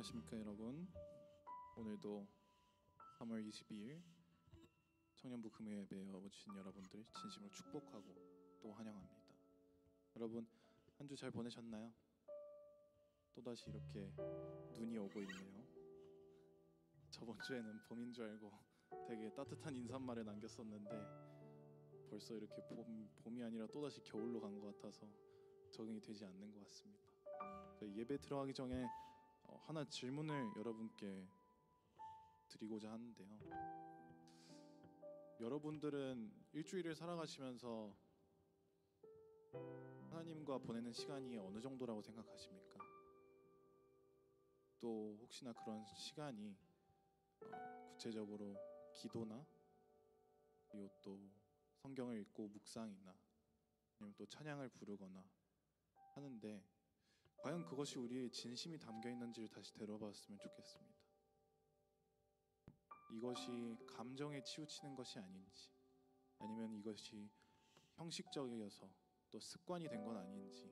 안녕하십니까 여러분. 오늘도 3월 22일 청년부 금요예배에 오신 여러분들 진심으로 축복하고 또 환영합니다. 여러분 한 주 잘 보내셨나요? 또다시 이렇게 눈이 오고 있네요. 저번 주에는 봄인 줄 알고 되게 따뜻한 인사말을 남겼었는데 벌써 이렇게 봄이 아니라 또다시 겨울로 간 것 같아서 적응이 되지 않는 것 같습니다. 예배 들어가기 전에 하나 질문을 여러분께 드리고자 하는데요. 여러분들은 일주일을 살아가시면서 하나님과 보내는 시간이 어느 정도라고 생각하십니까? 또 혹시나 그런 시간이 구체적으로 기도나 그리고 또 성경을 읽고 묵상이나 아니면 또 찬양을 부르거나 하는데 과연 그것이 우리의 진심이 담겨 있는지를 다시 되돌아봤으면 좋겠습니다. 이것이 감정에 치우치는 것이 아닌지, 아니면 이것이 형식적이어서 또 습관이 된 건 아닌지.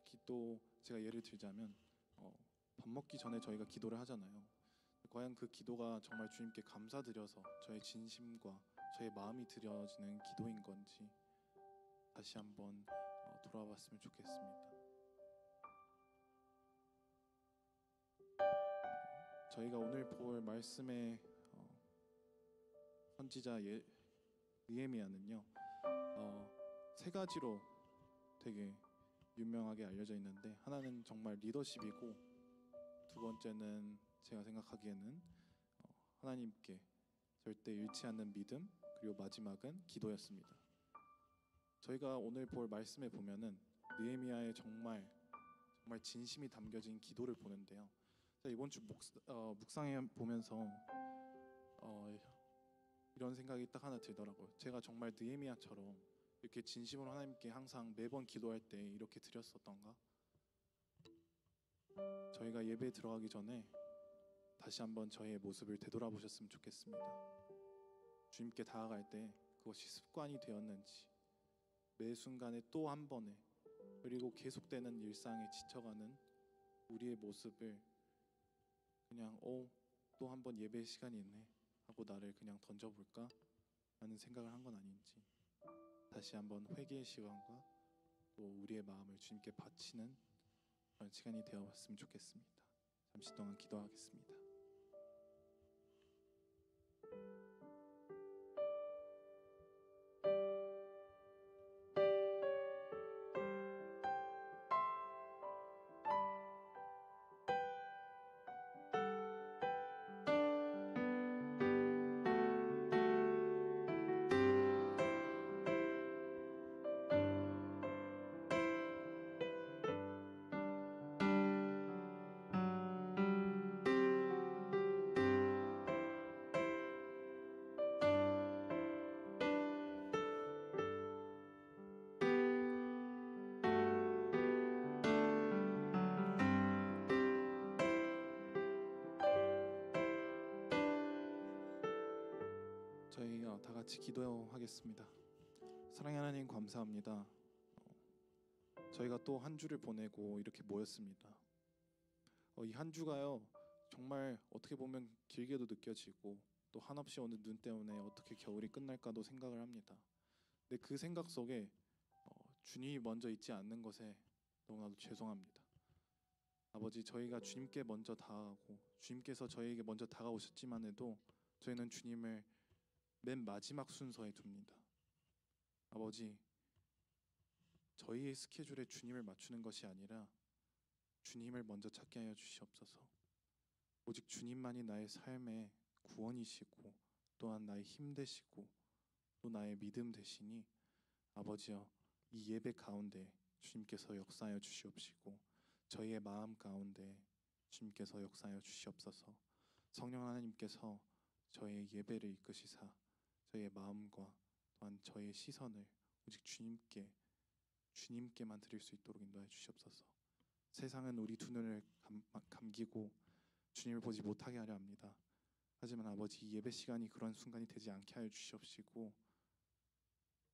특히 또 제가 예를 들자면 밥 먹기 전에 저희가 기도를 하잖아요. 과연 그 기도가 정말 주님께 감사드려서 저의 진심과 저의 마음이 드려지는 기도인 건지 다시 한번 돌아봤으면 좋겠습니다. 저희가 오늘 볼 말씀의 선지자 느헤미야는요, 세 가지로 되게 유명하게 알려져 있는데, 하나는 정말 리더십이고, 두 번째는 제가 생각하기에는 하나님께 절대 잃지 않는 믿음, 그리고 마지막은 기도였습니다. 저희가 오늘 볼 말씀에 보면은 느헤미야의 정말 진심이 담겨진 기도를 보는데요. 이번 주 묵상해 보면서 이런 생각이 딱 하나 들더라고요. 제가 정말 느헤미야처럼 이렇게 진심으로 하나님께 항상 매번 기도할 때 이렇게 드렸었던가? 저희가 예배에 들어가기 전에 다시 한번 저의 모습을 되돌아보셨으면 좋겠습니다. 주님께 다가갈 때 그것이 습관이 되었는지, 매 순간에 또 한 번에, 그리고 계속되는 일상에 지쳐가는 우리의 모습을 그냥 또 한 번 예배 시간이 있네 하고 나를 그냥 던져볼까 라는 생각을 한 건 아닌지, 다시 한번 회개의 시간과 또 우리의 마음을 주님께 바치는 그런 시간이 되어봤으면 좋겠습니다. 잠시 동안 기도하겠습니다. 저희 다 같이 기도하겠습니다. 사랑의 하나님, 감사합니다. 저희가 또 한 주를 보내고 이렇게 모였습니다. 이 한 주가요, 정말 어떻게 보면 길게도 느껴지고 또 한없이 오는 눈 때문에 어떻게 겨울이 끝날까도 생각을 합니다. 근데 그 생각 속에 주님이 먼저 있지 않는 것에 너무나도 죄송합니다. 아버지, 저희가 주님께 먼저 다가가고 주님께서 저희에게 먼저 다가오셨지만 해도 저희는 주님을 맨 마지막 순서에 둡니다. 아버지, 저희의 스케줄에 주님을 맞추는 것이 아니라 주님을 먼저 찾게 하여 주시옵소서. 오직 주님만이 나의 삶의 구원이시고 또한 나의 힘 되시고 또 나의 믿음 되시니 아버지여, 이 예배 가운데 주님께서 역사하여 주시옵시고 저희의 마음 가운데 주님께서 역사하여 주시옵소서. 성령 하나님께서 저희의 예배를 이끄시사 저희의 마음과 또한 저희의 시선을 오직 주님께만 드릴 수 있도록 인도해 주시옵소서. 세상은 우리 두 눈을 감기고 주님을 보지 못하게 하려 합니다. 하지만 아버지, 이 예배 시간이 그런 순간이 되지 않게 하여 주시옵시고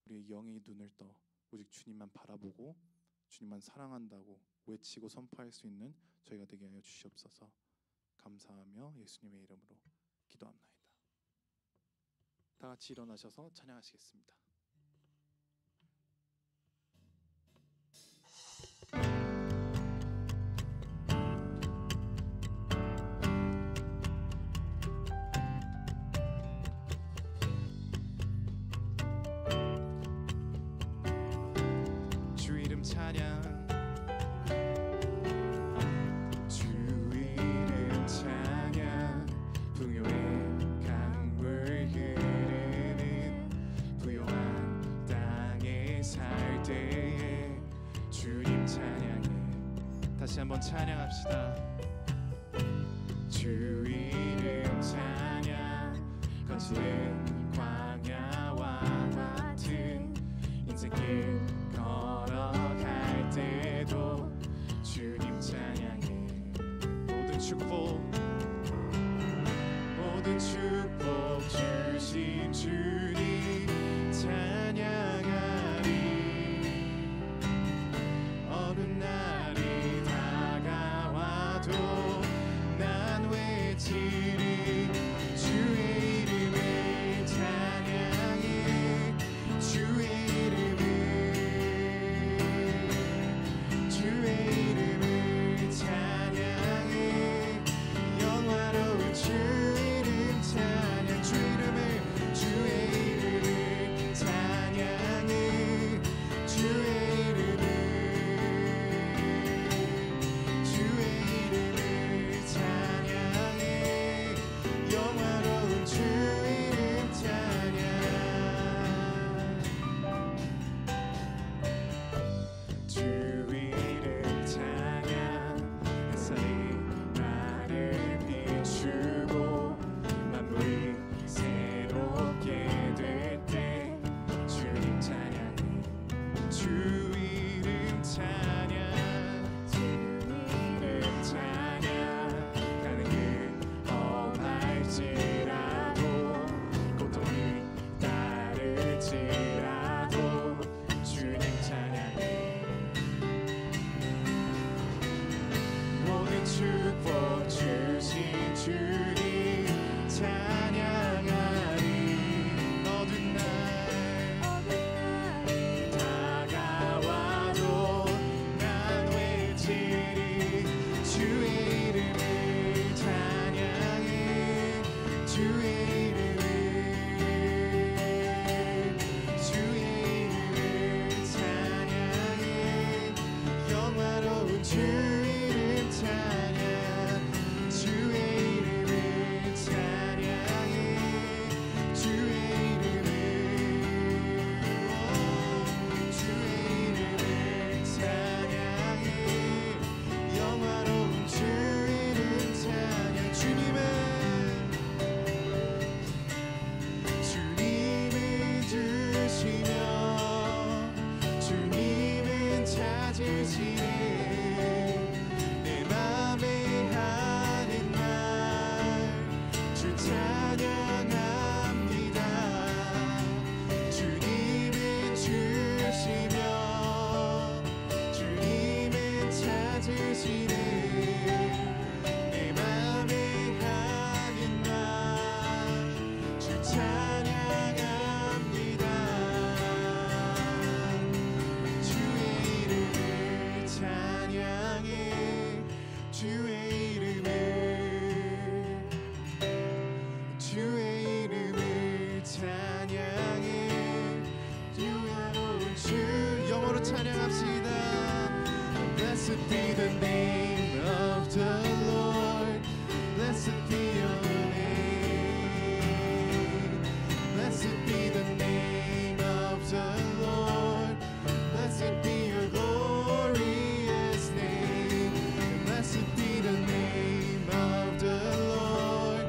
우리의 영의 눈을 떠 오직 주님만 바라보고 주님만 사랑한다고 외치고 선포할 수 있는 저희가 되게 하여 주시옵소서. 감사하며 예수님의 이름으로 기도합나이다. 다 같이 일어나셔서 찬양하시겠습니다. 주 이름 찬양, 주 이름 찬양, 풍요의 강물 흐르는 부요한 땅에 살 때에 주님 찬양해. 다시 한번 찬양합시다. 주 이름 찬양, 거칠은 광야와 같은 인생길 걸어갈 때도 주님 찬양해. 모든 축복 주신 주님 찬양하리. 어느 날이 다가와도 난 외치리. 주의 이름을 찬양해. 주의 이름을 찬양해. 영화로운 주 이름 찬양. 주 이름을 주의 이름을 찬양해. 주의 이름을 찬양해. 영화로운 주 이름 찬양. 주 이름 찬양. 햇살이 나를 비추고 만물이 새롭게 될 때 주님 찬양해. 주 이름 찬양. 주 이름 찬양. 가는 길 험할지라도 고통이 따를지라도 주님 찬양해. 모든 축복 주신 주님 찬양하리. 어두운 날 다가와도 난 외치리. 주의 이름을 찬양해. 주의 이름을 찬양해. 영화로운 주 이름 찬양. 주의 이름을 찬양해. 주의 이름을 찬양해. 영화로운 주 이름 찬양. 주님은 주시며 주님은 찾으시네. 내 맘에 하는 말 주 찬양합니다. 주님은 주시며 주님은 찾으시네. 내 맘에 하는 말 주 찬양합니다. 주의 이름을 찬양해. 주의 이름을 찬양해. 영화로운 주. 영어로 찬양합시다. Blessed be the name of the Lord. Blessed be your name. Blessed be the name of the Lord. Blessed be your glorious name. Blessed be the name of the Lord.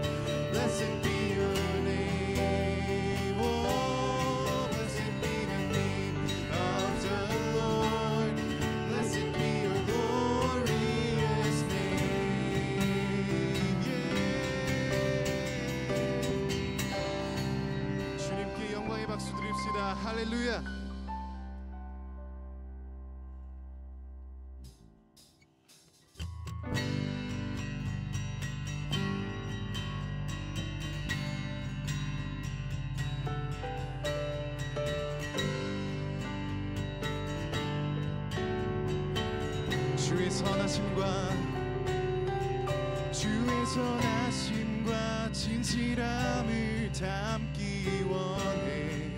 Blessed be your name. Oh, blessed be the name of the Lord. Blessed be your glorious name. Yeah. 주님께 영광의 박수 드립시다. 할렐루야. 주의 선하심과 진실함을 담기 원해.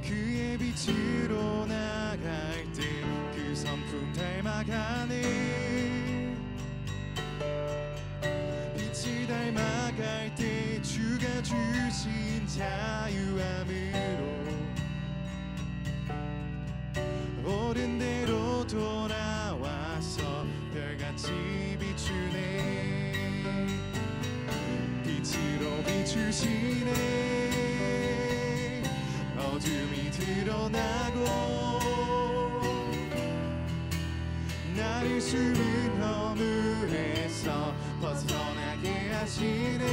그의 빛으로 나갈 때 그 성품 닮아가네. 빛을 닮아갈 때 주가 주신 자유함으로 옳은 대로 돌아와서 별같이 비추네. 빛으로 비추시네. 어둠이 드러나고 나를 숨은 허물에서 벗어나게 하시네.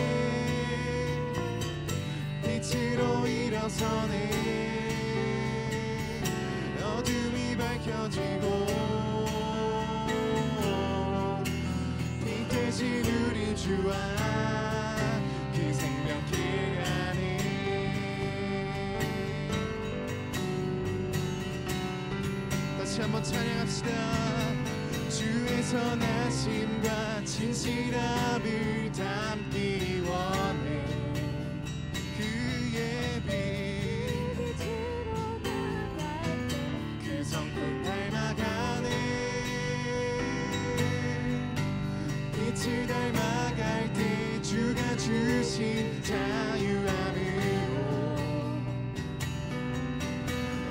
빛으로 일어서네. 어둠이 밝혀지고 빛 대신 우리 주와 그 생명길 가네. 다시 한번 찬양합시다. 주의 선하심과 진실함을 담기 원해. 그의 빛으로 나갈 때 그 성품 닮아가네. 빛을 닮아갈 때 주가 주신 자유함으로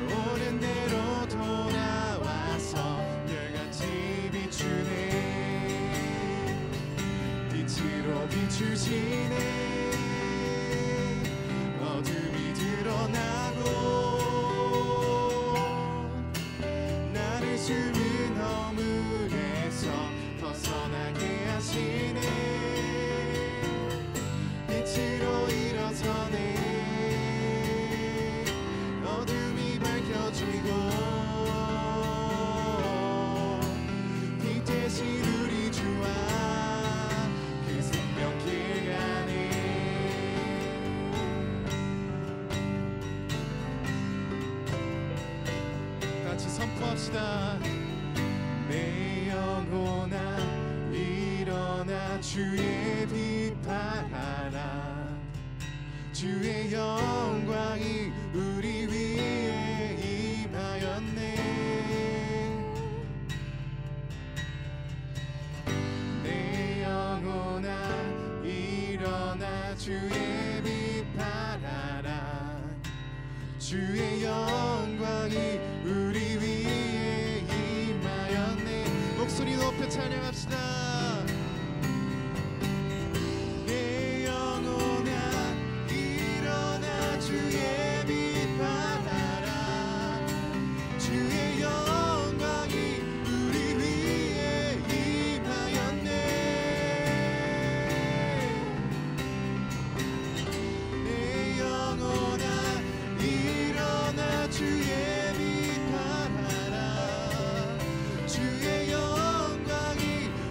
옳은 대로 돌아와서 별같이 비추네. 빛으로 비추시네. 어둠이 드러나고 나를 숨은 허물에서 벗어나게 하시네. 빛으로 일어서네. 어둠이 밝혀지고 빛 대신 우리 주와 그 생명길 가네. 같이 선포합시다. 내 영혼아 일어나 주의 빛 발하라. 주의 영광이 우리 위에 임하였네. 내 영혼아 일어나 주의 빛 발하라. 주의 영광이 우리 위에 임하였네. 목소리 높여 찬양합시다. 내 영혼아 일어나 주의 빛 발하라. 주의 영광이 우리 위에 임하였네. 내 영혼아 일어나 주의 빛 발하라. 주의 영광이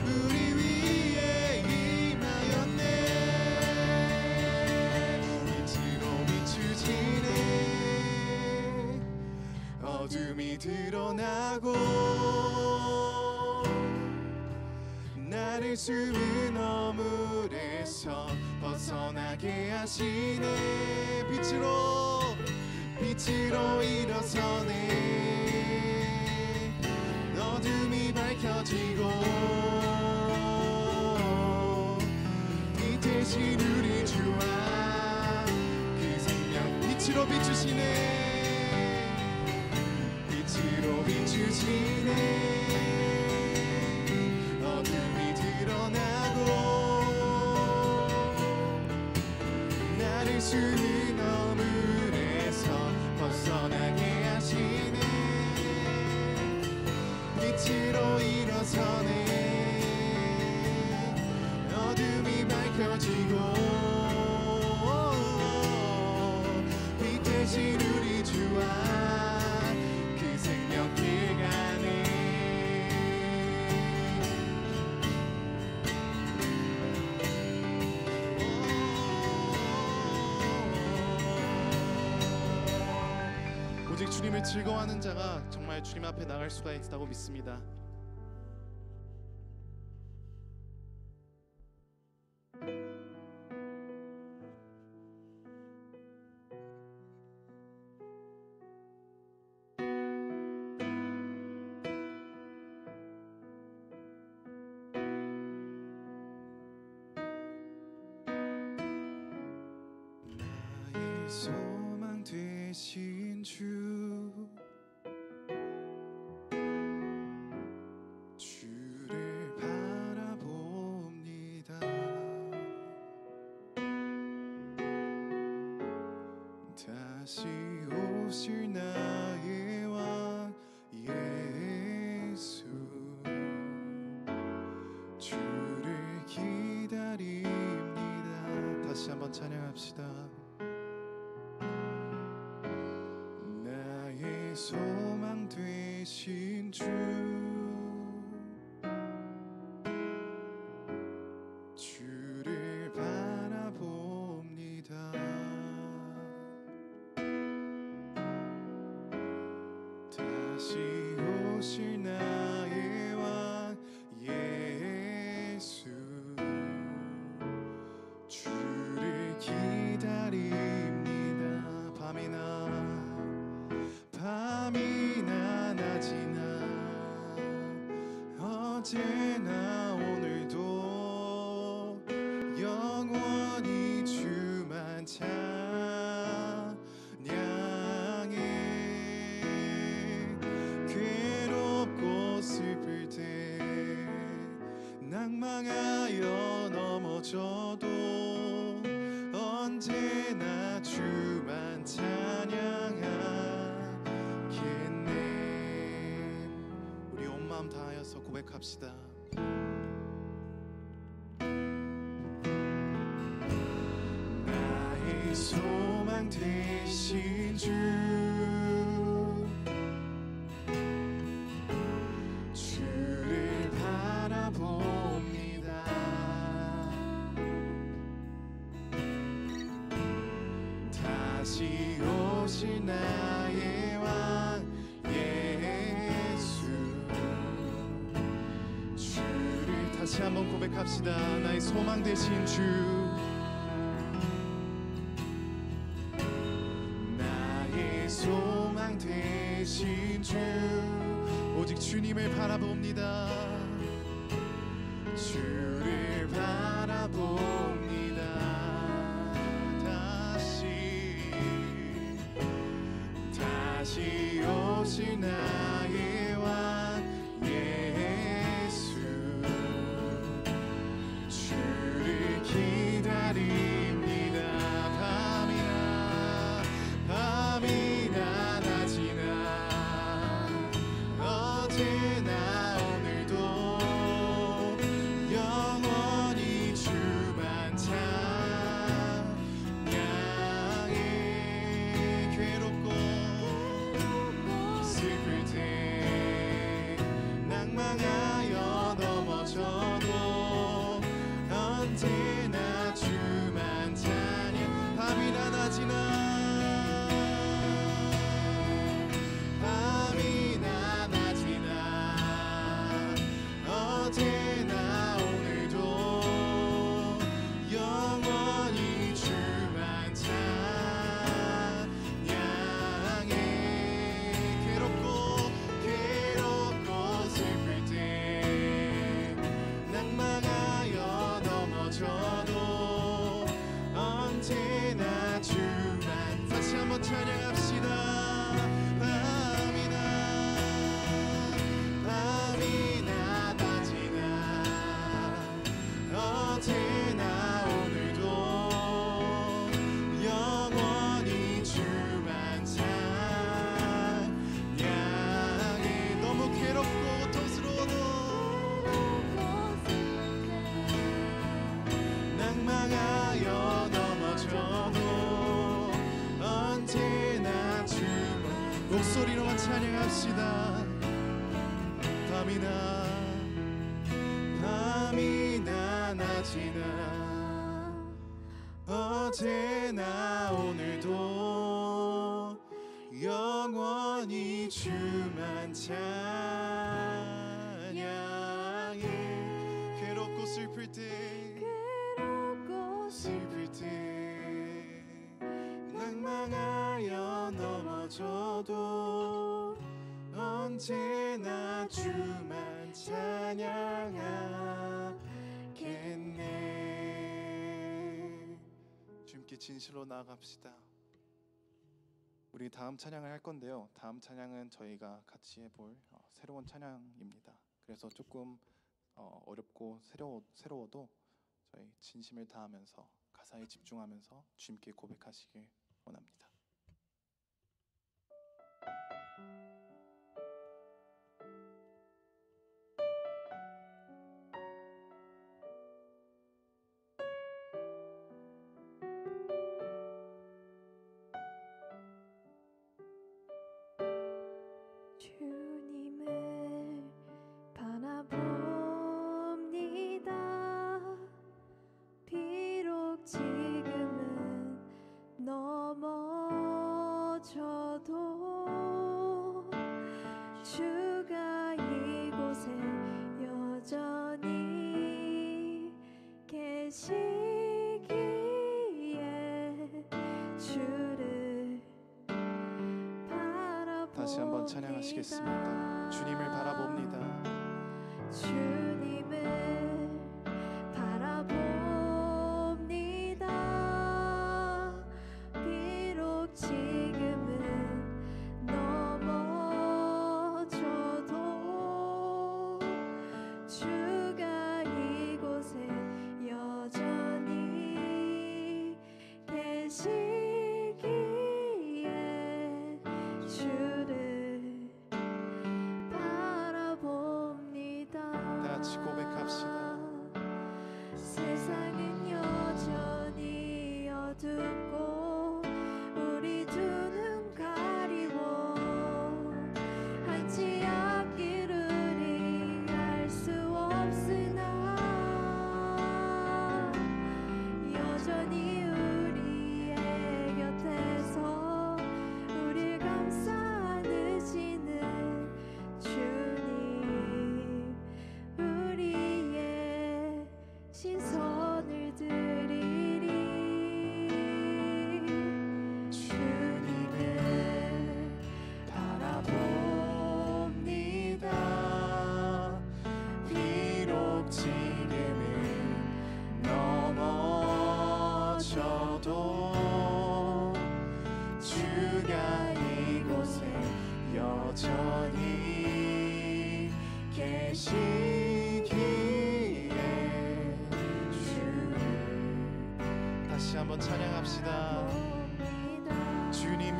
우리 위에 임하였네. 빛으로 비추시네. 어둠이 드러나고 나를 숨은 허물에서 벗어나게 하시네. 빛으로 일어서네. 어둠이 밝혀지고 빛 대신 우리 주와 그 생명. 빛으로 비추시네. 빛으로 비추시네. 어둠이 드러나고 나를 숨은 허물에서 벗어나게 하시네. 빛으로 일어서네. 어둠이 밝혀지고 빛 대신 우리 주와 그 생명길 가네. 오직 주님을 즐거워하는 자가 정말 주님 앞에 나갈 수가 있다고 믿습니다. 소망 되신 주, 주를 바라봅니다. 다시 오실 나의 왕 예수, 주를 기다립니다. 다시 한번 찬양합시다. 소망 되신 주, 주를 바라봅니다. 다시 오실 나의 왕 예수, 주를 기다립니다. 밤이나 낮이나 어제나 오늘도 영원히 주만 찬양해. 괴롭고 슬플 때 낭망하여 넘어져도 언제나 주만 찬양하겠네. 우리 온 마음 다하여서 고백합시다. 나의 소망 되신 주, 주를 바라봅니다. 다시 오실 나의 왕 예수, 주를 다시 한번 고백합시다. 나의 소망 되신 주, 나의 소망 되신 주, 오직 주님을 바라봅니다. 주를 바라봅니다. 다시 오실 나의 왕 예수, 주를 기다립니다. 밤이나 낮이나 어제나 오늘도 영원히 주만 찬양해. 괴롭고 슬플 때 낭망하여 넘어져도 언제나 주만 찬양. 밤이나 낮이나 언제나 오늘도 영원히 주만 찬양해. 괴롭고 슬플 때 낭망하여 넘어져도 언제나 주만. 다시 한번 찬양합시다. 언제나 오늘도 영원히 주만 찬양해. 너무 괴롭고 고통스러워도 낭망하여 넘어져도 언제나 주만. 목소리로만 찬양합시다. 밤이나 낮이나 어제나 오늘도 영원 여전히 주만 찬양해. 괴롭고 슬플 때 낭망하여 넘어져도 언제나 주만 찬양하겠네. 주님께 진실로 나아갑시다. 우리 다음 찬양을 할 건데요. 다음 찬양은 저희가 같이 해볼 새로운 찬양입니다. 그래서 조금 어렵고 새로워도 저희 진심을 다하면서 가사에 집중하면서 주님께 고백하시길 원합니다. 주님을 바라봅니다. 비록 지금은 넘어져도 주가 이곳에 여전히 계시기에 주를 다시 한번 찬양하시겠습니다. 주님을 바라봅니다. 주님을 바라봅니다. 비록 지금은 넘어져도 주가 이곳에 여전히 계시기에 주를 바라봅니다. 다 같이 고백합시다. 세상은 여전히 어둡고 우리 두 눈 가리워 한치 앞길 우리 알 수 없으나 여전히 우리의 곁에서 우릴 감싸 안으시는 주님, 우리의 시선을 드리리. 주님을 바라봅니다. 비록 지금은 넘어져도 주가 이곳에 여전히 계시기에 주를 다시 한번 찬양합시다. 봅니다. 주님을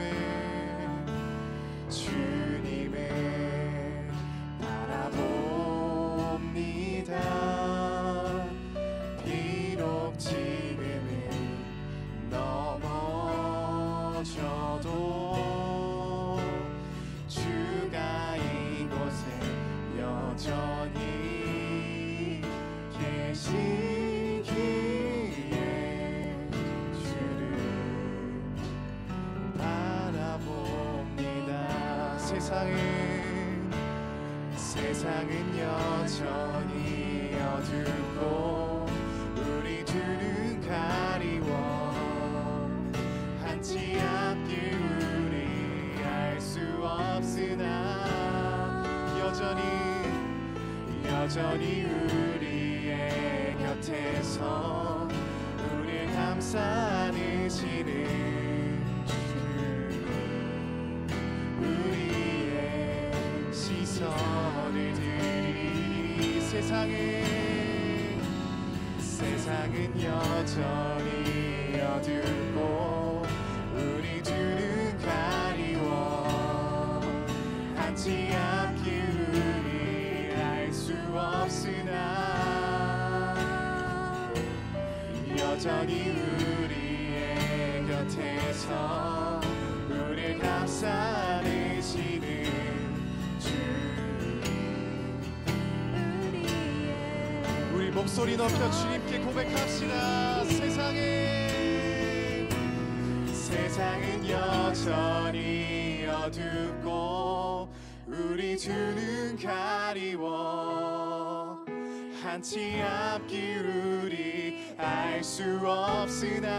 바라봅니다. 비록 지금은 넘어져도 주가 이곳에 여전히 계시기에 주를 바라봅니다. 세상은 여전히 어둡고 우리 두 눈 가리워 한치 앞길 우리 알 수 없으나 여전히 우리의 곁에서 우릴 감싸 안으시는 주님, 우리의 시선을 드리니. 세상은 여전히 어둡고 우리 두 눈 가리워 한치 앞길 우리 알 수 없으나 여전히 우리의 곁에서 우릴 감싸 안으시는 우리 목소리 높여 주님께 고백합시다. 세상은 여전히 어둡고 우리 두 눈 가리워 한치 앞길 우리 알 수 없으나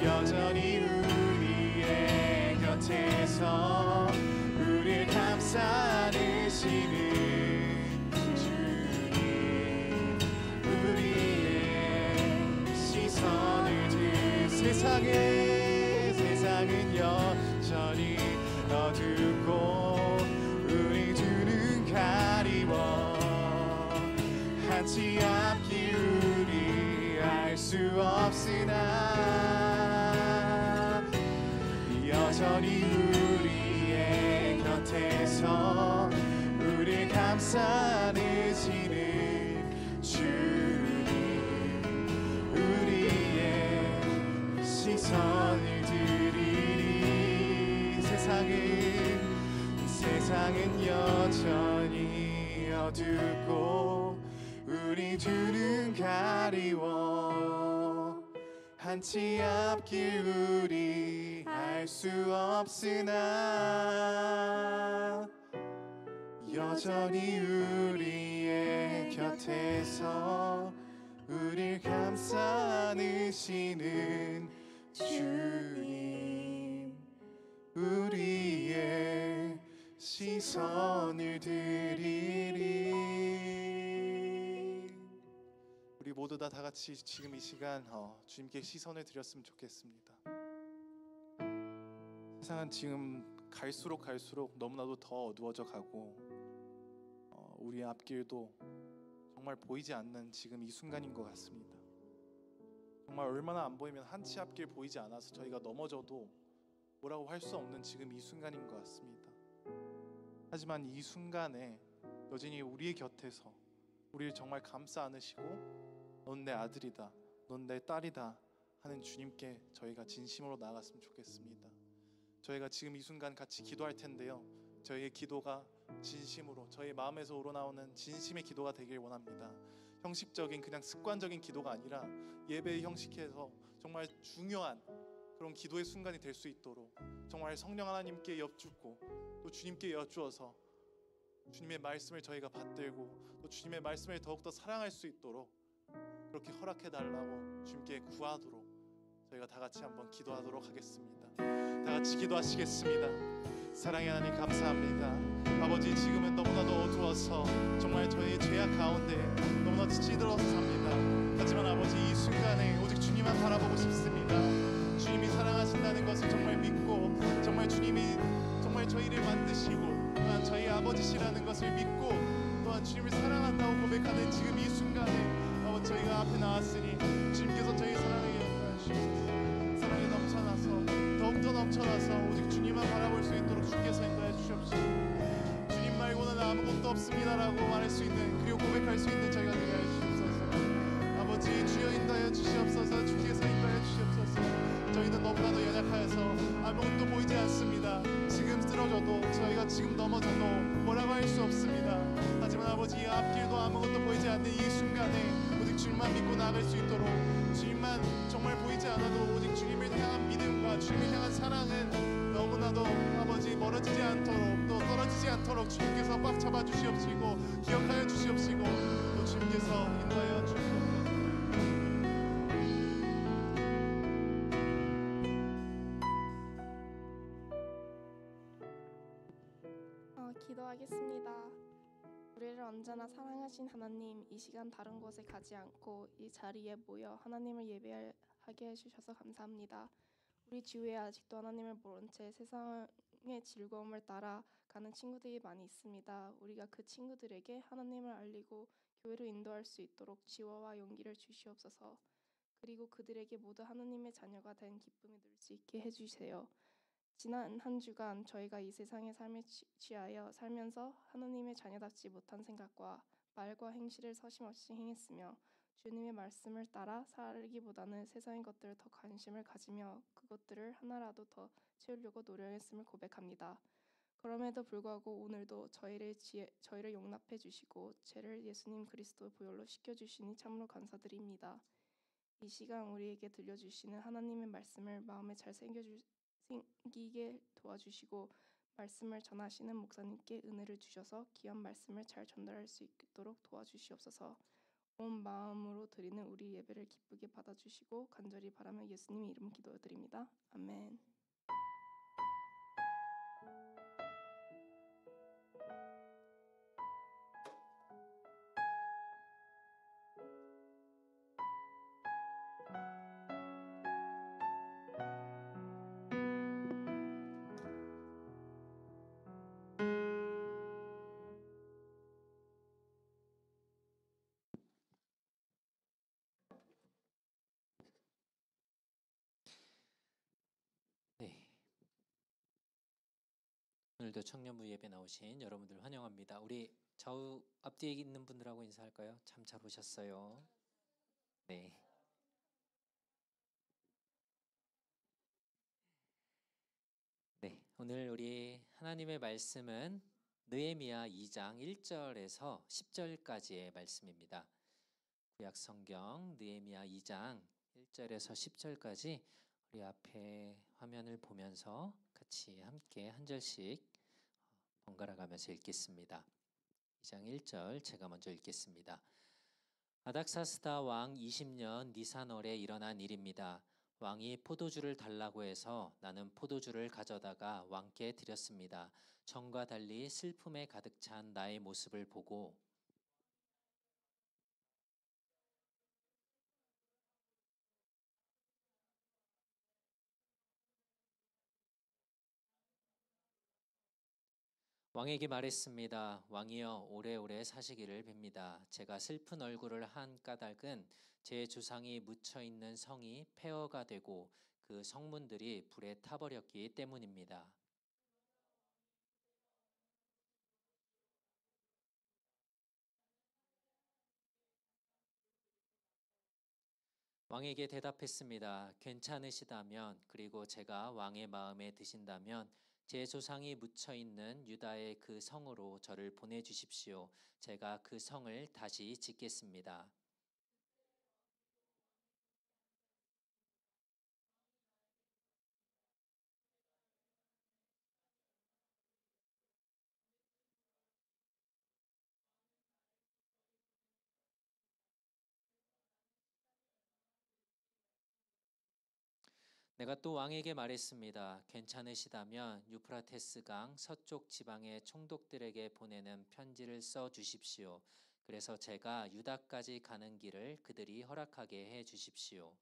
여전히 우리의 곁에서 우릴 감싸주시는 주님 우리의 시선을 세상은 여전히 어둡고 우리 두 눈 가리워 한치 앞길 우리 알 수 없으나 여전히 우리의 곁에서 우릴 감싸주시는 주님 우리의 시선을 드리리 세상은 여전히 어둡고 우리 두 눈 가리워 한치 앞길 우리 알 수 없으나 여전히 우리의 곁에서 우릴 감싸 안으시는 주님 우리의 시선을 드리리. 우리 모두 다 같이 지금 이 시간 주님께 시선을 드렸으면 좋겠습니다. 세상은 지금 갈수록 너무나도 더 어두워져 가고 우리의 앞길도 정말 보이지 않는 지금 이 순간인 것 같습니다. 정말 얼마나 안 보이면 한치 앞길 보이지 않아서 저희가 넘어져도 뭐라고 할 수 없는 지금 이 순간인 것 같습니다. 하지만 이 순간에 여전히 우리의 곁에서 우리를 정말 감싸 안으시고 넌 내 아들이다, 넌 내 딸이다 하는 주님께 저희가 진심으로 나아갔으면 좋겠습니다. 저희가 지금 이 순간 같이 기도할 텐데요, 저희의 기도가 진심으로 저희 마음에서 우러나오는 진심의 기도가 되길 원합니다. 형식적인 그냥 습관적인 기도가 아니라 예배의 형식에서 정말 중요한 그런 기도의 순간이 될 수 있도록 정말 성령 하나님께 엽죽고 또 주님께 여쭈어서 주님의 말씀을 저희가 받들고 또 주님의 말씀을 더욱더 사랑할 수 있도록 그렇게 허락해달라고 주님께 구하도록 저희가 다 같이 한번 기도하도록 하겠습니다. 다 같이 기도하시겠습니다. 사랑의 하나님 감사합니다. 아버지, 지금은 너무나도 어두워서 정말 저희의 죄악 가운데 너무나 찌들어서 삽니다. 하지만 아버지, 이 순간에 오직 주님만 바라보고 싶습니다. 주님이 사랑하신다는 것을 정말 믿고 정말 주님이 정말 저희를 만드시고 또한 저희 아버지시라는 것을 믿고 또한 주님을 사랑한다고 고백하는 지금 이 순간에 아버지, 저희가 앞에 나왔으니 주님께서 저희 사랑에 주옵소서. 사랑에 넘쳐나서 더욱더 넘쳐나서 오직 주님만 바라볼 수 있도록 주께서 인도해 주시옵소서. 주님 말고는 아무것도 없습니다라고 말할 수 있는, 그리고 고백할 수 있는 저희가 되게 하여 주시옵소서. 아버지, 주여 인도하여 주시옵소서. 주께서 인도하여 주시옵소서. 저희는 너무나도 연약하여서 아무것도 보이지 않습니다. 지금 쓰러져도 저희가 지금 넘어져도 뭐라고 할 수 없습니다. 하지만 아버지, 이 앞길도 아무것도 보이지 않는 이 순간에 오직 주님만 믿고 나아갈 수 있도록, 주님만 정말 보이지 않아도 오직 주님을 향한 믿음과 주님을 향한 사랑은 너무나도 아버지 멀어지지 않도록 또 떨어지지 않도록 주님께서 꽉 잡아 주시옵시고 기억하여 주시옵시고 또 주님께서 인도하여 주시옵소서. 기도하겠습니다. 우리를 언제나 사랑하신 하나님, 이 시간 다른 곳에 가지 않고 이 자리에 모여 하나님을 예배하게 해주셔서 감사합니다. 우리 주위에 아직도 하나님을 모른 채 세상의 즐거움을 따라 가는 친구들이 많이 있습니다. 우리가 그 친구들에게 하나님을 알리고 교회로 인도할 수 있도록 지혜와 용기를 주시옵소서. 그리고 그들에게 모두 하나님의 자녀가 된 기쁨을 누릴 수 있게 해주세요. 지난 한 주간 저희가 이 세상의 삶에 취하여 살면서 하나님의 자녀답지 못한 생각과 말과 행실을 서심없이 행했으며 주님의 말씀을 따라 살기보다는 세상의 것들을 더 관심을 가지며 그것들을 하나라도 더 채우려고 노력했음을 고백합니다. 그럼에도 불구하고 오늘도 저희를 용납해 주시고 죄를 예수님 그리스도의 보혈로 씻겨주시니 참으로 감사드립니다. 이 시간 우리에게 들려주시는 하나님의 말씀을 마음에 잘 생기게 도와주시고 말씀을 전하시는 목사님께 은혜를 주셔서 귀한 말씀을 잘 전달할 수 있도록 도와주시옵소서. 온 마음으로 드리는 우리 예배를 기쁘게 받아주시고 간절히 바라며 예수님 이름 기도드립니다. 아멘. 네. 오늘도 청년부 예배 나오신 여러분들 환영합니다. 우리 좌우 앞뒤에 있는 분들하고 인사할까요? 참 잘 오셨어요. 네. 네. 오늘 우리 하나님의 말씀은 느헤미야 2장 1절에서 10절까지의 말씀입니다. 구약 성경 느헤미야 2장 1절에서 10절까지 우리 앞에 화면을 보면서 같이 함께 한 절씩 번갈아 가면서 읽겠습니다. 2장 1절 제가 먼저 읽겠습니다. 아닥사스다 왕 20년 니산월에 일어난 일입니다. 왕이 포도주를 달라고 해서 나는 포도주를 가져다가 왕께 드렸습니다. 전과 달리 슬픔에 가득 찬 나의 모습을 보고 왕에게 말했습니다. 왕이여 오래오래 사시기를 빕니다. 제가 슬픈 얼굴을 한 까닭은 제 주상이 묻혀 있는 성이 폐허가 되고 그 성문들이 불에 타버렸기 때문입니다. 왕에게 대답했습니다. 괜찮으시다면 그리고 제가 왕의 마음에 드신다면 제 조상이 묻혀 있는 유다의 그 성으로 저를 보내주십시오. 제가 그 성을 다시 짓겠습니다. 내가 또 왕에게 말했습니다. 괜찮으시다면 유프라테스 강 서쪽 지방의 총독들에게 보내는 편지를 써 주십시오. 그래서 제가 유다까지 가는 길을 그들이 허락하게 해 주십시오.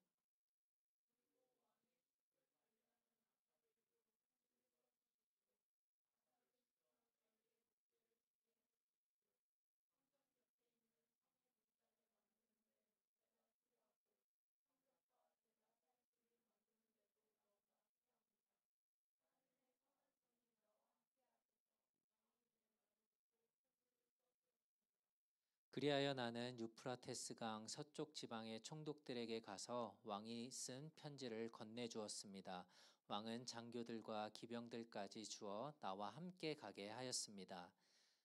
그리하여 나는 유프라테스 강 서쪽 지방의 총독들에게 가서 왕이 쓴 편지를 건네주었습니다. 왕은 장교들과 기병들까지 주어 나와 함께 가게 하였습니다.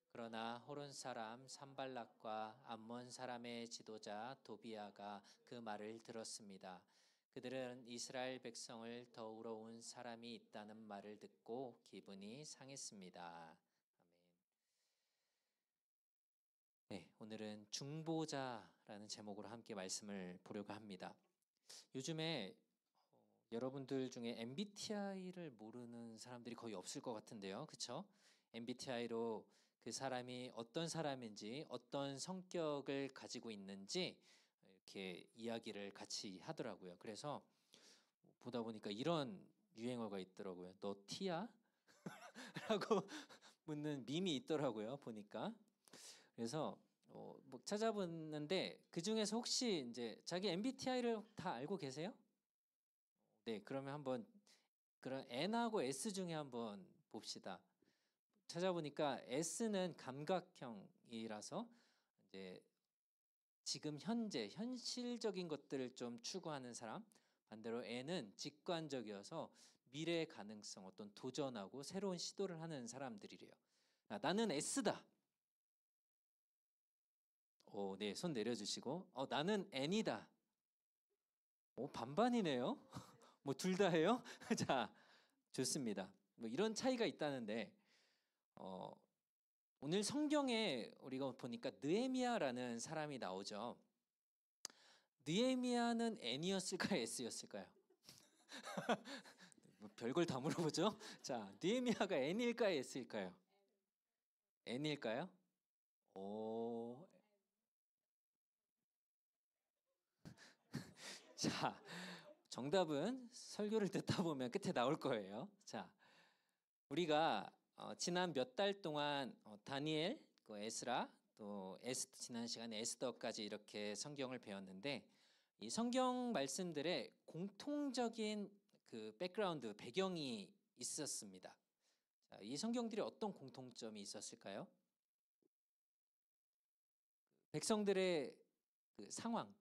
그러나 호론 사람 산발락과 암몬 사람의 지도자 도비아가 그 말을 들었습니다. 그들은 이스라엘 백성을 더불어 온 사람이 있다는 말을 듣고 기분이 상했습니다. 네, 오늘은 중보자라는 제목으로 함께 말씀을 보려고 합니다. 요즘에 여러분들 중에 MBTI를 모르는 사람들이 거의 없을 것 같은데요. 그렇죠? MBTI로 그 사람이 어떤 사람인지 어떤 성격을 가지고 있는지 이렇게 이야기를 같이 하더라고요. 그래서 보다 보니까 이런 유행어가 있더라고요. 너 T야? 라고 묻는 밈이 있더라고요. 보니까. 그래서 뭐 찾아봤는데 그 중에서 혹시 이제 자기 MBTI를 다 알고 계세요? 네, 그러면 한번 그런 N하고 S 중에 한번 봅시다. 찾아보니까 S는 감각형이라서 이제 지금 현재 현실적인 것들을 좀 추구하는 사람, 반대로 N은 직관적이어서 미래의 가능성, 어떤 도전하고 새로운 시도를 하는 사람들이래요. 나는 S다. 네, 손 내려주시고 나는 N이다. 반반이네요. 뭐 둘 다 해요? 자, 좋습니다. 뭐 이런 차이가 있다는데 오늘 성경에 우리가 보니까 느헤미야라는 사람이 나오죠. 느헤미야는 N이었을까요, S였을까요? 뭐 별걸 다 물어보죠. 자, 느헤미야가 N일까요, S일까요? N일까요? 오, 자, 정답은 설교를 듣다 보면 끝에 나올 거예요. 자, 우리가 지난 몇 달 동안 다니엘, 에스라, 또 지난 시간에 에스더까지 이렇게 성경을 배웠는데 이 성경 말씀들의 공통적인 그 백그라운드 배경이 있었습니다. 자, 이 성경들이 어떤 공통점이 있었을까요? 백성들의 그 상황을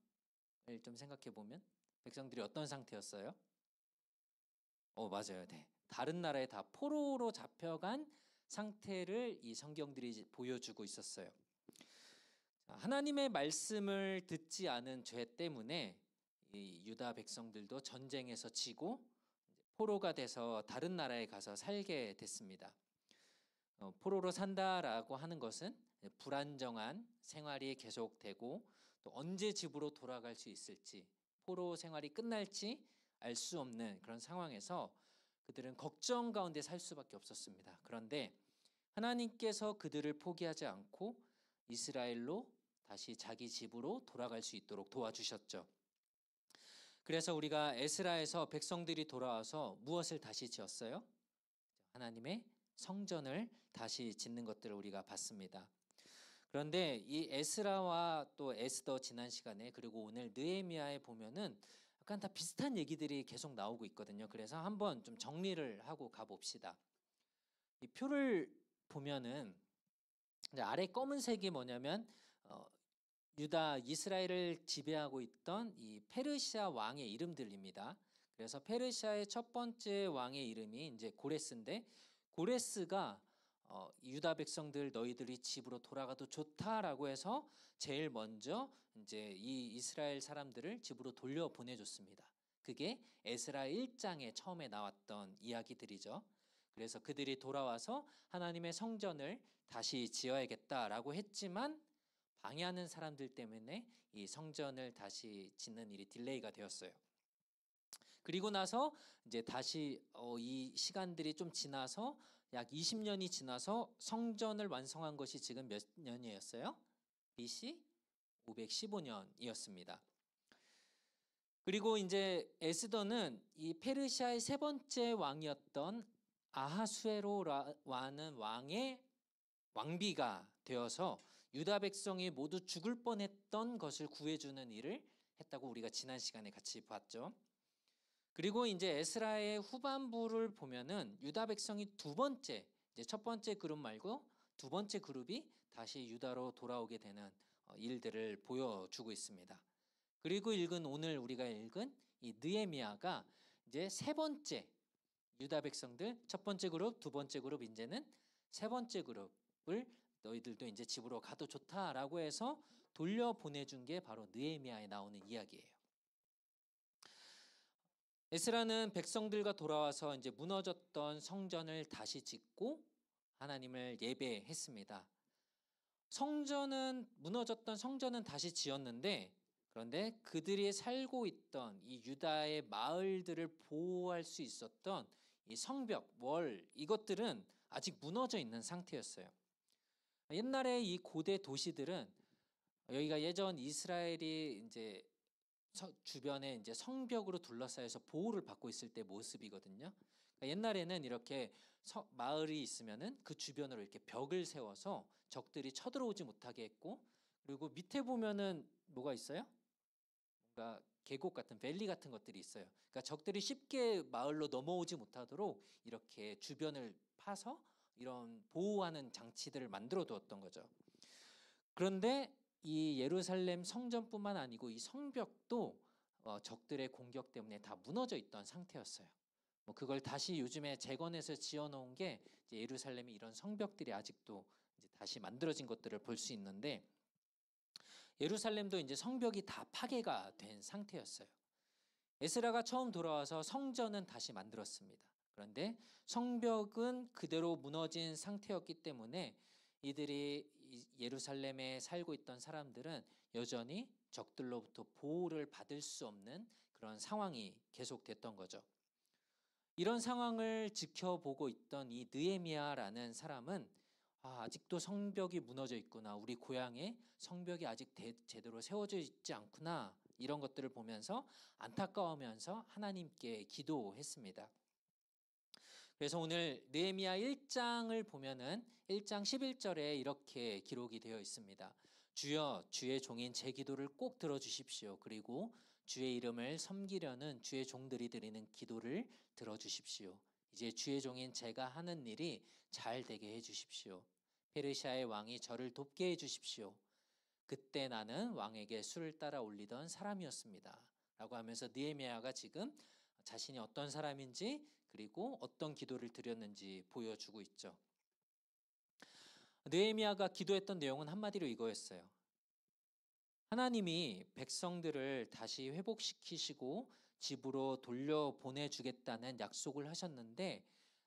좀 생각해 보면 백성들이 어떤 상태였어요? 맞아요. 네. 다른 나라에 다 포로로 잡혀간 상태를 이 성경들이 보여주고 있었어요. 하나님의 말씀을 듣지 않은 죄 때문에 이 유다 백성들도 전쟁에서 지고 포로가 돼서 다른 나라에 가서 살게 됐습니다. 포로로 산다라고 하는 것은 불안정한 생활이 계속되고 또 언제 집으로 돌아갈 수 있을지 포로 생활이 끝날지 알 수 없는 그런 상황에서 그들은 걱정 가운데 살 수밖에 없었습니다. 그런데 하나님께서 그들을 포기하지 않고 이스라엘로 다시 자기 집으로 돌아갈 수 있도록 도와주셨죠. 그래서 우리가 에스라에서 백성들이 돌아와서 무엇을 다시 지었어요? 하나님의 성전을 다시 짓는 것들을 우리가 봤습니다. 그런데 이 에스라와 또 에스더 지난 시간에 그리고 오늘 느헤미야에 보면은 약간 다 비슷한 얘기들이 계속 나오고 있거든요. 그래서 한번 좀 정리를 하고 가봅시다. 이 표를 보면은 아래 검은색이 뭐냐면 유다 이스라엘을 지배하고 있던 이 페르시아 왕의 이름들입니다. 그래서 페르시아의 첫 번째 왕의 이름이 이제 고레스인데 고레스가 유다 백성들 너희들이 집으로 돌아가도 좋다라고 해서 제일 먼저 이제 이 이스라엘 사람들을 집으로 돌려 보내줬습니다. 그게 에스라 1장에 처음에 나왔던 이야기들이죠. 그래서 그들이 돌아와서 하나님의 성전을 다시 지어야겠다라고 했지만 방해하는 사람들 때문에 이 성전을 다시 짓는 일이 딜레이가 되었어요. 그리고 나서 이제 다시 이 시간들이 좀 지나서 약 20년이 지나서 성전을 완성한 것이 지금 몇 년이었어요? BC 515년이었습니다. 그리고 이제 에스더는 이 페르시아의 세 번째 왕이었던 아하수에로라는 왕의 왕비가 되어서 유다 백성이 모두 죽을 뻔했던 것을 구해주는 일을 했다고 우리가 지난 시간에 같이 봤죠. 그리고 이제 에스라의 후반부를 보면은 유다 백성이 두 번째, 이제 첫 번째 그룹 말고 두 번째 그룹이 다시 유다로 돌아오게 되는 일들을 보여주고 있습니다. 그리고 오늘 우리가 읽은 이 느헤미야가 이제 세 번째 유다 백성들 첫 번째 그룹, 두 번째 그룹, 이제는 세 번째 그룹을 너희들도 이제 집으로 가도 좋다라고 해서 돌려 보내준 게 바로 느헤미야에 나오는 이야기예요. 에스라는 백성들과 돌아와서 이제 무너졌던 성전을 다시 짓고 하나님을 예배했습니다. 무너졌던 성전은 다시 지었는데 그런데 그들이 살고 있던 이 유다의 마을들을 보호할 수 있었던 이 성벽, 월 이것들은 아직 무너져 있는 상태였어요. 옛날에 이 고대 도시들은 여기가 예전 이스라엘이 이제 주변에 이제 성벽으로 둘러싸여서 보호를 받고 있을 때 모습이거든요. 그러니까 옛날에는 이렇게 마을이 있으면은 그 주변으로 이렇게 벽을 세워서 적들이 쳐들어오지 못하게 했고, 그리고 밑에 보면은 뭐가 있어요? 뭔가 계곡 같은 밸리 같은 것들이 있어요. 그러니까 적들이 쉽게 마을로 넘어오지 못하도록 이렇게 주변을 파서 이런 보호하는 장치들을 만들어 두었던 거죠. 그런데 이 예루살렘 성전뿐만 아니고 이 성벽도 적들의 공격 때문에 다 무너져 있던 상태였어요. 뭐 그걸 다시 요즘에 재건해서 지어놓은 게 이제 예루살렘에 이런 성벽들이 아직도 이제 다시 만들어진 것들을 볼 수 있는데, 예루살렘도 이제 성벽이 다 파괴가 된 상태였어요. 에스라가 처음 돌아와서 성전은 다시 만들었습니다. 그런데 성벽은 그대로 무너진 상태였기 때문에 이들이 예루살렘에 살고 있던 사람들은 여전히 적들로부터 보호를 받을 수 없는 그런 상황이 계속됐던 거죠. 이런 상황을 지켜보고 있던 이 느헤미야라는 사람은 아직도 성벽이 무너져 있구나. 우리 고향에 성벽이 아직 제대로 세워져 있지 않구나. 이런 것들을 보면서 안타까워하면서 하나님께 기도했습니다. 그래서 오늘 느헤미야 1장을 보면은 1장 11절에 이렇게 기록이 되어 있습니다. 주여, 주의 종인 제 기도를 꼭 들어주십시오. 그리고 주의 이름을 섬기려는 주의 종들이 드리는 기도를 들어주십시오. 이제 주의 종인 제가 하는 일이 잘 되게 해주십시오. 페르시아의 왕이 저를 돕게 해주십시오. 그때 나는 왕에게 술을 따라 올리던 사람이었습니다. 라고 하면서 느헤미야가 지금 자신이 어떤 사람인지 그리고 어떤 기도를 드렸는지 보여주고 있죠. 느헤미야가 기도했던 내용은 한마디로 이거였어요. 하나님이 백성들을 다시 회복시키시고 집으로 돌려보내주겠다는 약속을 하셨는데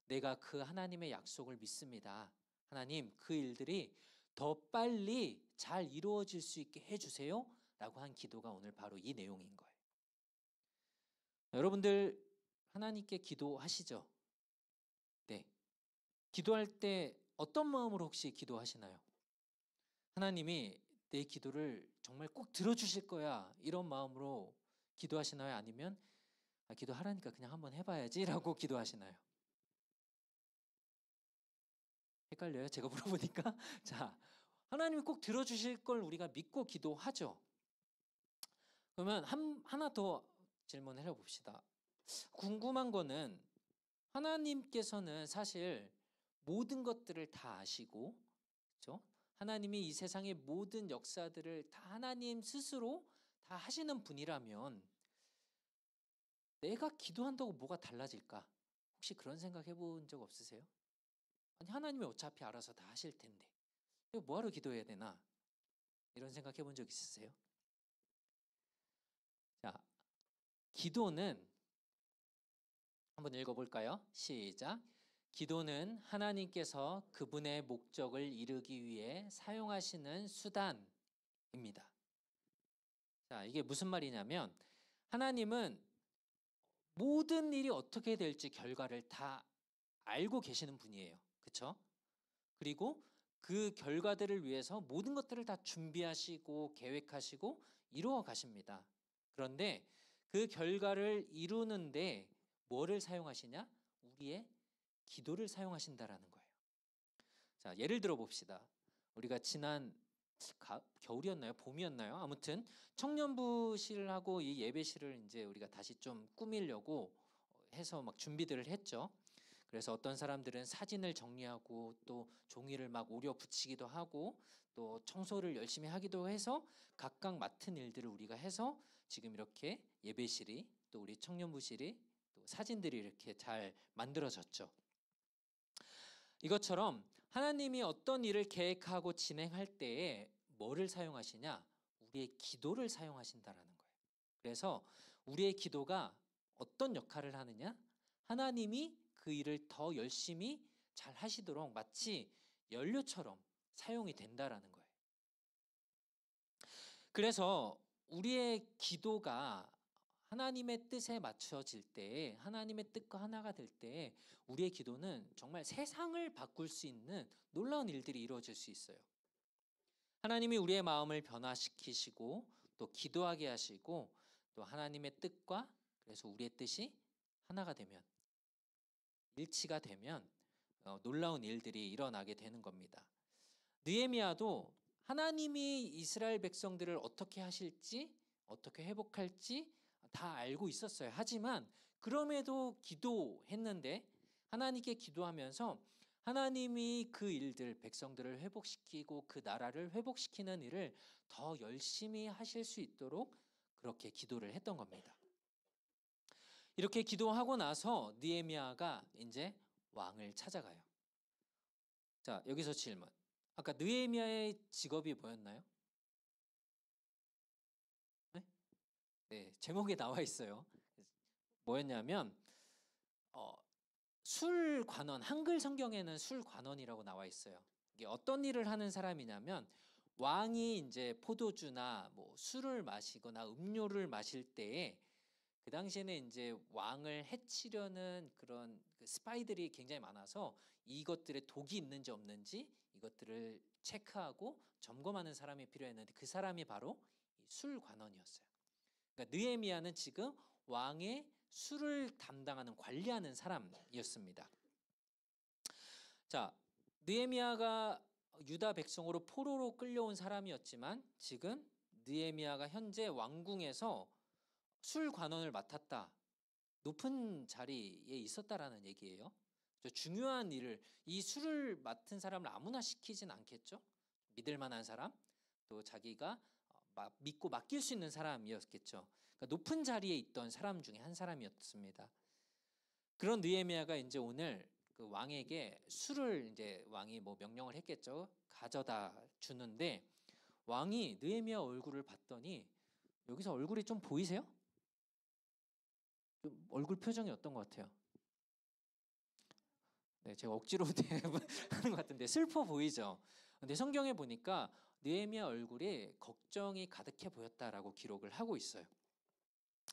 내가 그 하나님의 약속을 믿습니다. 하나님, 그 일들이 더 빨리 잘 이루어질 수 있게 해주세요. 라고 한 기도가 오늘 바로 이 내용인 거예요. 여러분들 하나님께 기도하시죠? 네. 기도할 때 어떤 마음으로 혹시 기도하시나요? 하나님이 내 기도를 정말 꼭 들어주실 거야. 이런 마음으로 기도하시나요? 아니면 기도하라니까 그냥 한번 해봐야지 라고 기도하시나요? 헷갈려요? 제가 물어보니까. 자, 하나님이 꼭 들어주실 걸 우리가 믿고 기도하죠. 그러면 하나 더 질문을 해봅시다. 궁금한 거는 하나님께서는 사실 모든 것들을 다 아시고, 그렇죠? 하나님이 이 세상의 모든 역사들을 다 하나님 스스로 다 하시는 분이라면 내가 기도한다고 뭐가 달라질까? 혹시 그런 생각 해본 적 없으세요? 아니, 하나님이 어차피 알아서 다 하실 텐데 이거 뭐하러 기도해야 되나? 이런 생각 해본 적 있으세요? 자, 기도는 한번 읽어볼까요? 시작. 기도는 하나님께서 그분의 목적을 이루기 위해 사용하시는 수단입니다. 자, 이게 무슨 말이냐면 하나님은 모든 일이 어떻게 될지 결과를 다 알고 계시는 분이에요. 그렇죠? 그리고 그 결과들을 위해서 모든 것들을 다 준비하시고 계획하시고 이루어 가십니다. 그런데 그 결과를 이루는데 뭐를 사용하시냐? 우리의 기도를 사용하신다라는 거예요. 자, 예를 들어 봅시다. 우리가 지난 겨울이었나요? 봄이었나요? 아무튼 청년부실하고 이 예배실을 이제 우리가 다시 좀 꾸미려고 해서 막 준비들을 했죠. 그래서 어떤 사람들은 사진을 정리하고 또 종이를 막 오려 붙이기도 하고 또 청소를 열심히 하기도 해서 각각 맡은 일들을 우리가 해서 지금 이렇게 예배실이 또 우리 청년부실이 또 사진들이 이렇게 잘 만들어졌죠. 이것처럼 하나님이 어떤 일을 계획하고 진행할 때에 뭐를 사용하시냐? 우리의 기도를 사용하신다라는 거예요. 그래서 우리의 기도가 어떤 역할을 하느냐? 하나님이 그 일을 더 열심히 잘 하시도록 마치 연료처럼 사용이 된다라는 거예요. 그래서 우리의 기도가 하나님의 뜻에 맞춰질 때, 하나님의 뜻과 하나가 될 때 우리의 기도는 정말 세상을 바꿀 수 있는 놀라운 일들이 이루어질 수 있어요. 하나님이 우리의 마음을 변화시키시고 또 기도하게 하시고 또 하나님의 뜻과 그래서 우리의 뜻이 하나가 되면 일치가 되면 놀라운 일들이 일어나게 되는 겁니다. 느헤미야도 하나님이 이스라엘 백성들을 어떻게 하실지 어떻게 회복할지 다 알고 있었어요. 하지만 그럼에도 기도했는데 하나님께 기도하면서 하나님이 그 일들 백성들을 회복시키고 그 나라를 회복시키는 일을 더 열심히 하실 수 있도록 그렇게 기도를 했던 겁니다. 이렇게 기도하고 나서 느헤미야가 이제 왕을 찾아가요. 자, 여기서 질문. 아까 느헤미야의 직업이 뭐였나요? 네, 제목에 나와 있어요. 뭐였냐면 술관원, 한글 성경에는 술관원이라고 나와 있어요. 이게 어떤 일을 하는 사람이냐면 왕이 이제 포도주나 뭐 술을 마시거나 음료를 마실 때에 그 당시에는 이제 왕을 해치려는 그런 그 스파이들이 굉장히 많아서 이것들에 독이 있는지 없는지 이것들을 체크하고 점검하는 사람이 필요했는데 그 사람이 바로 이 술관원이었어요. 그러니까 느헤미야는 지금 왕의 술을 담당하는 관리하는 사람이었습니다. 자, 느헤미야가 유다 백성으로 포로로 끌려온 사람이었지만 지금 느헤미야가 현재 왕궁에서 술관원을 맡았다. 높은 자리에 있었다라는 얘기예요. 중요한 일을 이 술을 맡은 사람을 아무나 시키진 않겠죠. 믿을 만한 사람, 또 자기가 믿고 맡길 수 있는 사람이었겠죠. 그러니까 높은 자리에 있던 사람 중에 한 사람이었습니다. 그런 느헤미야가 이제 오늘 그 왕에게 술을 이제 왕이 뭐 명령을 했겠죠. 가져다 주는데 왕이 느헤미야 얼굴을 봤더니 여기서 얼굴이 좀 보이세요? 좀 얼굴 표정이 어떤 것 같아요? 네, 제가 억지로 하는 것 같은데 슬퍼 보이죠? 근데 성경에 보니까 느헤미야 얼굴에 걱정이 가득해 보였다라고 기록을 하고 있어요.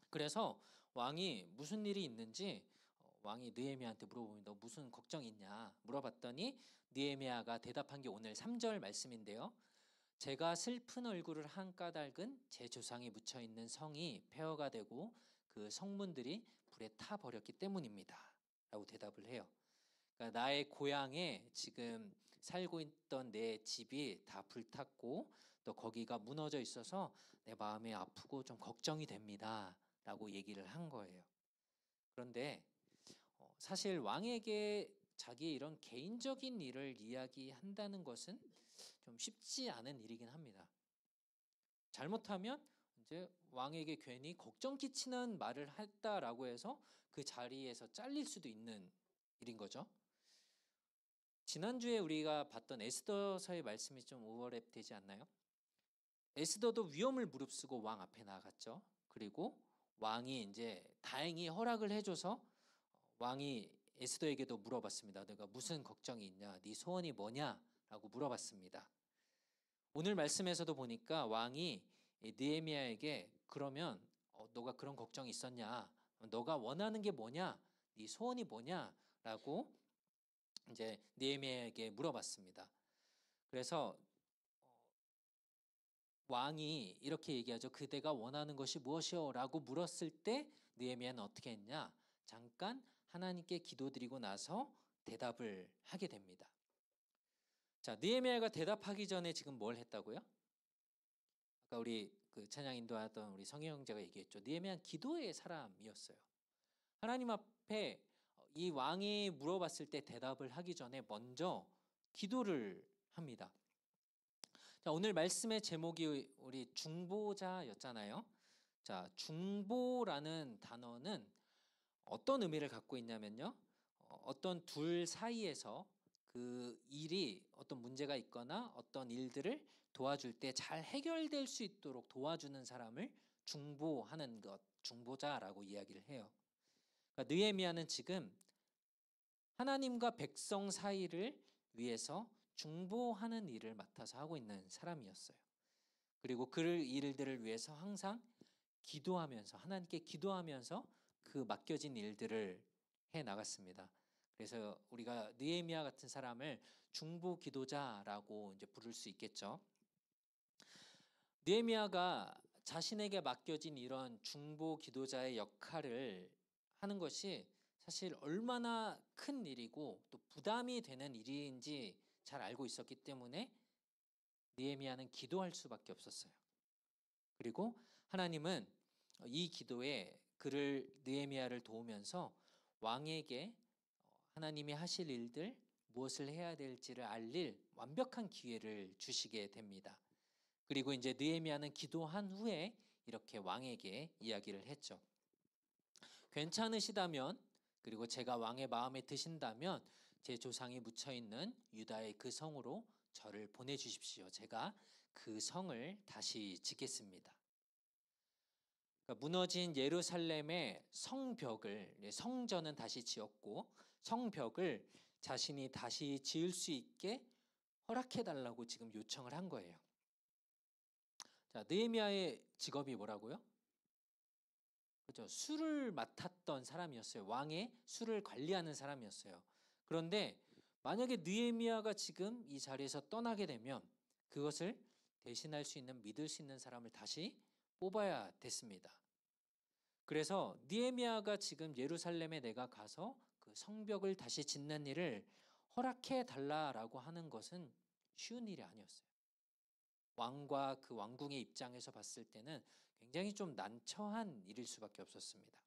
그래서 왕이 무슨 일이 있는지 왕이 느헤미야한테 물어보면 너 무슨 걱정이 있냐 물어봤더니 느헤미야가 대답한 게 오늘 3절 말씀인데요. 제가 슬픈 얼굴을 한 까닭은 제 조상이 묻혀 있는 성이 폐허가 되고 그 성문들이 불에 타 버렸기 때문입니다. 라고 대답을 해요. 그러니까 나의 고향에 지금 살고 있던 내 집이 다 불탔고 또 거기가 무너져 있어서 내 마음이 아프고 좀 걱정이 됩니다. 라고 얘기를 한 거예요. 그런데 사실 왕에게 자기 이런 개인적인 일을 이야기한다는 것은 좀 쉽지 않은 일이긴 합니다. 잘못하면 이제 왕에게 괜히 걱정 끼치는 말을 했다라고 해서 그 자리에서 잘릴 수도 있는 일인 거죠. 지난주에 우리가 봤던 에스더서의 말씀이 좀 오버랩 되지 않나요? 에스더도 위험을 무릅쓰고 왕 앞에 나갔죠. 그리고 왕이 이제 다행히 허락을 해줘서 왕이 에스더에게도 물어봤습니다. 너가 무슨 걱정이 있냐? 네 소원이 뭐냐? 라고 물어봤습니다. 오늘 말씀에서도 보니까 왕이 느헤미야에게 그러면 너가 그런 걱정이 있었냐? 너가 원하는 게 뭐냐? 네 소원이 뭐냐? 라고 이제 느헤미야에게 물어봤습니다. 그래서 왕이 이렇게 얘기하죠. 그대가 원하는 것이 무엇이요? 라고 물었을 때 느헤미야는 어떻게 했냐? 잠깐 하나님께 기도드리고 나서 대답을 하게 됩니다. 자, 느헤미야가 대답하기 전에 지금 뭘 했다고요? 아까 우리 그 찬양 인도하던 우리 성희 형제가 얘기했죠. 느헤미야는 기도의 사람이었어요. 하나님 앞에 이 왕이 물어봤을 때 대답을 하기 전에 먼저 기도를 합니다. 자, 오늘 말씀의 제목이 우리 중보자였잖아요. 자, 중보라는 단어는 어떤 의미를 갖고 있냐면요. 어떤 둘 사이에서 그 일이 어떤 문제가 있거나 어떤 일들을 도와줄 때 잘 해결될 수 있도록 도와주는 사람을 중보하는 것, 중보자라고 이야기를 해요. 그러니까 느헤미야는 지금 하나님과 백성 사이를 위해서 중보하는 일을 맡아서 하고 있는 사람이었어요. 그리고 그 일들을 위해서 항상 기도하면서 하나님께 기도하면서 그 맡겨진 일들을 해 나갔습니다. 그래서 우리가 느헤미야 같은 사람을 중보 기도자라고 이제 부를 수 있겠죠. 느헤미야가 자신에게 맡겨진 이런 중보 기도자의 역할을 하는 것이 사실 얼마나 큰 일이고 또 부담이 되는 일인지 잘 알고 있었기 때문에 느헤미야는 기도할 수밖에 없었어요. 그리고 하나님은 이 기도에 그를 느헤미야를 도우면서 왕에게 하나님이 하실 일들 무엇을 해야 될지를 알릴 완벽한 기회를 주시게 됩니다. 그리고 이제 느헤미야는 기도한 후에 이렇게 왕에게 이야기를 했죠. 괜찮으시다면 그리고 제가 왕의 마음에 드신다면 제 조상이 묻혀 있는 유다의 그 성으로 저를 보내주십시오. 제가 그 성을 다시 짓겠습니다. 그러니까 무너진 예루살렘의 성벽을, 성전은 다시 지었고 성벽을 자신이 다시 지을 수 있게 허락해 달라고 지금 요청을 한 거예요. 자, 느헤미야의 직업이 뭐라고요? 그죠? 술을 맡았던 사람이었어요. 왕의 술을 관리하는 사람이었어요. 그런데 만약에 느헤미야가 지금 이 자리에서 떠나게 되면 그것을 대신할 수 있는, 믿을 수 있는 사람을 다시 뽑아야 됐습니다. 그래서 느헤미야가 지금 예루살렘에 내가 가서 그 성벽을 다시 짓는 일을 허락해 달라라고 하는 것은 쉬운 일이 아니었어요. 왕과 그 왕궁의 입장에서 봤을 때는 굉장히 좀 난처한 일일 수밖에 없었습니다.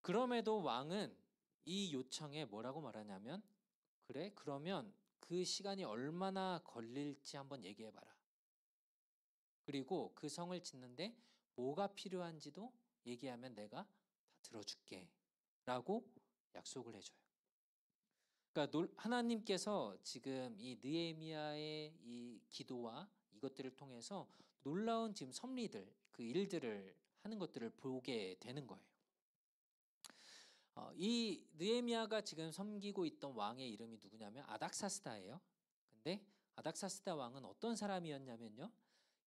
그럼에도 왕은 이 요청에 뭐라고 말하냐면, 그래, 그러면 그 시간이 얼마나 걸릴지 한번 얘기해봐라. 그리고 그 성을 짓는데 뭐가 필요한지도 얘기하면 내가 다 들어줄게 라고 약속을 해줘요. 그러니까 하나님께서 지금 이 느헤미야의 이 기도와 이것들을 통해서 놀라운 지금 섭리들, 그 일들을 하는 것들을 보게 되는 거예요. 이 느헤미야가 지금 섬기고 있던 왕의 이름이 누구냐면 아닥사스다예요. 근데 아닥사스다 왕은 어떤 사람이었냐면요,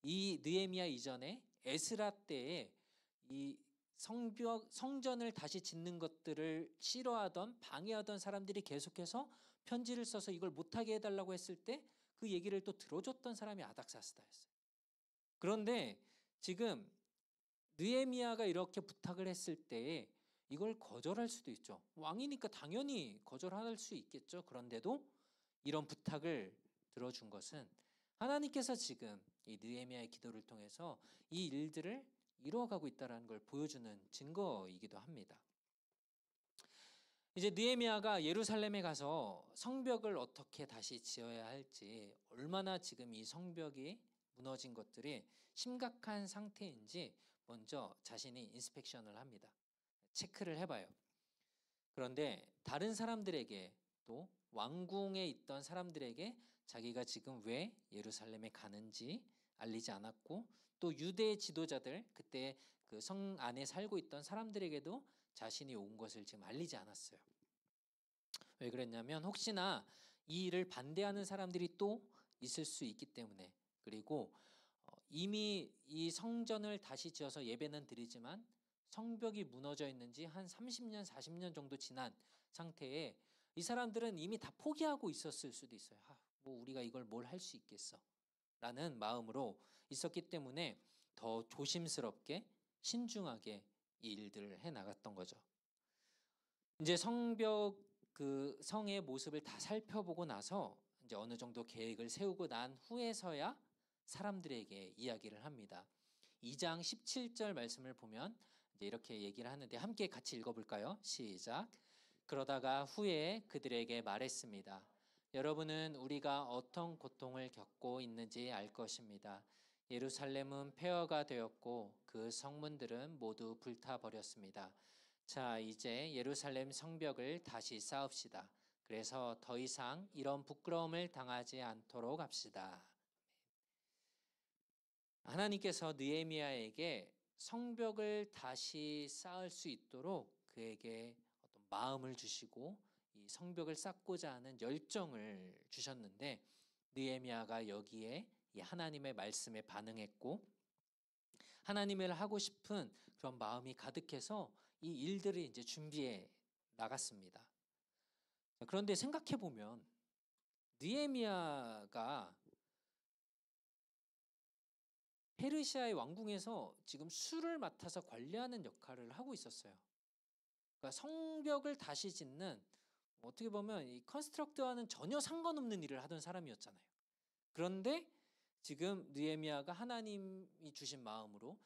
이 느헤미야 이전에 에스라 때에 이 성전을 다시 짓는 것들을 싫어하던, 방해하던 사람들이 계속해서 편지를 써서 이걸 못하게 해달라고 했을 때 그 얘기를 또 들어줬던 사람이 아닥사스다였어요. 그런데 지금 느헤미야가 이렇게 부탁을 했을 때에 이걸 거절할 수도 있죠. 왕이니까 당연히 거절할 수 있겠죠. 그런데도 이런 부탁을 들어준 것은 하나님께서 지금 이 느헤미야의 기도를 통해서 이 일들을 이루어가고 있다는 걸 보여주는 증거이기도 합니다. 이제 느헤미야가 예루살렘에 가서 성벽을 어떻게 다시 지어야 할지, 얼마나 지금 이 성벽이 무너진 것들이 심각한 상태인지 먼저 자신이 인스펙션을 합니다. 체크를 해봐요. 그런데 다른 사람들에게, 또 왕궁에 있던 사람들에게 자기가 지금 왜 예루살렘에 가는지 알리지 않았고, 또 유대 지도자들, 그때 그 성 안에 살고 있던 사람들에게도 자신이 온 것을 지금 알리지 않았어요. 왜 그랬냐면 혹시나 이 일을 반대하는 사람들이 또 있을 수 있기 때문에, 그리고 이미 이 성전을 다시 지어서 예배는 드리지만 성벽이 무너져 있는지 한 30년, 40년 정도 지난 상태에 이 사람들은 이미 다 포기하고 있었을 수도 있어요. 뭐 우리가 이걸 뭘 할 수 있겠어 라는 마음으로 있었기 때문에 더 조심스럽게 신중하게 이 일들을 해 나갔던 거죠. 이제 성벽, 그 성의 모습을 다 살펴보고 나서 이제 어느 정도 계획을 세우고 난 후에서야 사람들에게 이야기를 합니다. 2장 17절 말씀을 보면 이제 이렇게 얘기를 하는데 함께 같이 읽어볼까요? 시작. 그러다가 후에 그들에게 말했습니다. 여러분은 우리가 어떤 고통을 겪고 있는지 알 것입니다. 예루살렘은 폐허가 되었고 그 성문들은 모두 불타버렸습니다. 자, 이제 예루살렘 성벽을 다시 쌓읍시다. 그래서 더 이상 이런 부끄러움을 당하지 않도록 합시다. 하나님께서 느헤미야에게 성벽을 다시 쌓을 수 있도록 그에게 어떤 마음을 주시고 이 성벽을 쌓고자 하는 열정을 주셨는데, 느헤미야가 여기에 이 하나님의 말씀에 반응했고 하나님을 하고 싶은 그런 마음이 가득해서 이 일들을 이제 준비해 나갔습니다. 그런데 생각해 보면 느헤미야가 페르시아의 왕궁에서 지금 술을 맡아서 관리하는 역할을 하고 있었어요. 그러니까 성벽을 다시 짓는, 어떻게 보면 이 컨스트럭트와는 전혀 상관없는 일을 하던 사람이었잖아요. 그런데 지금 느헤미야가 하나님이 주신 마음으로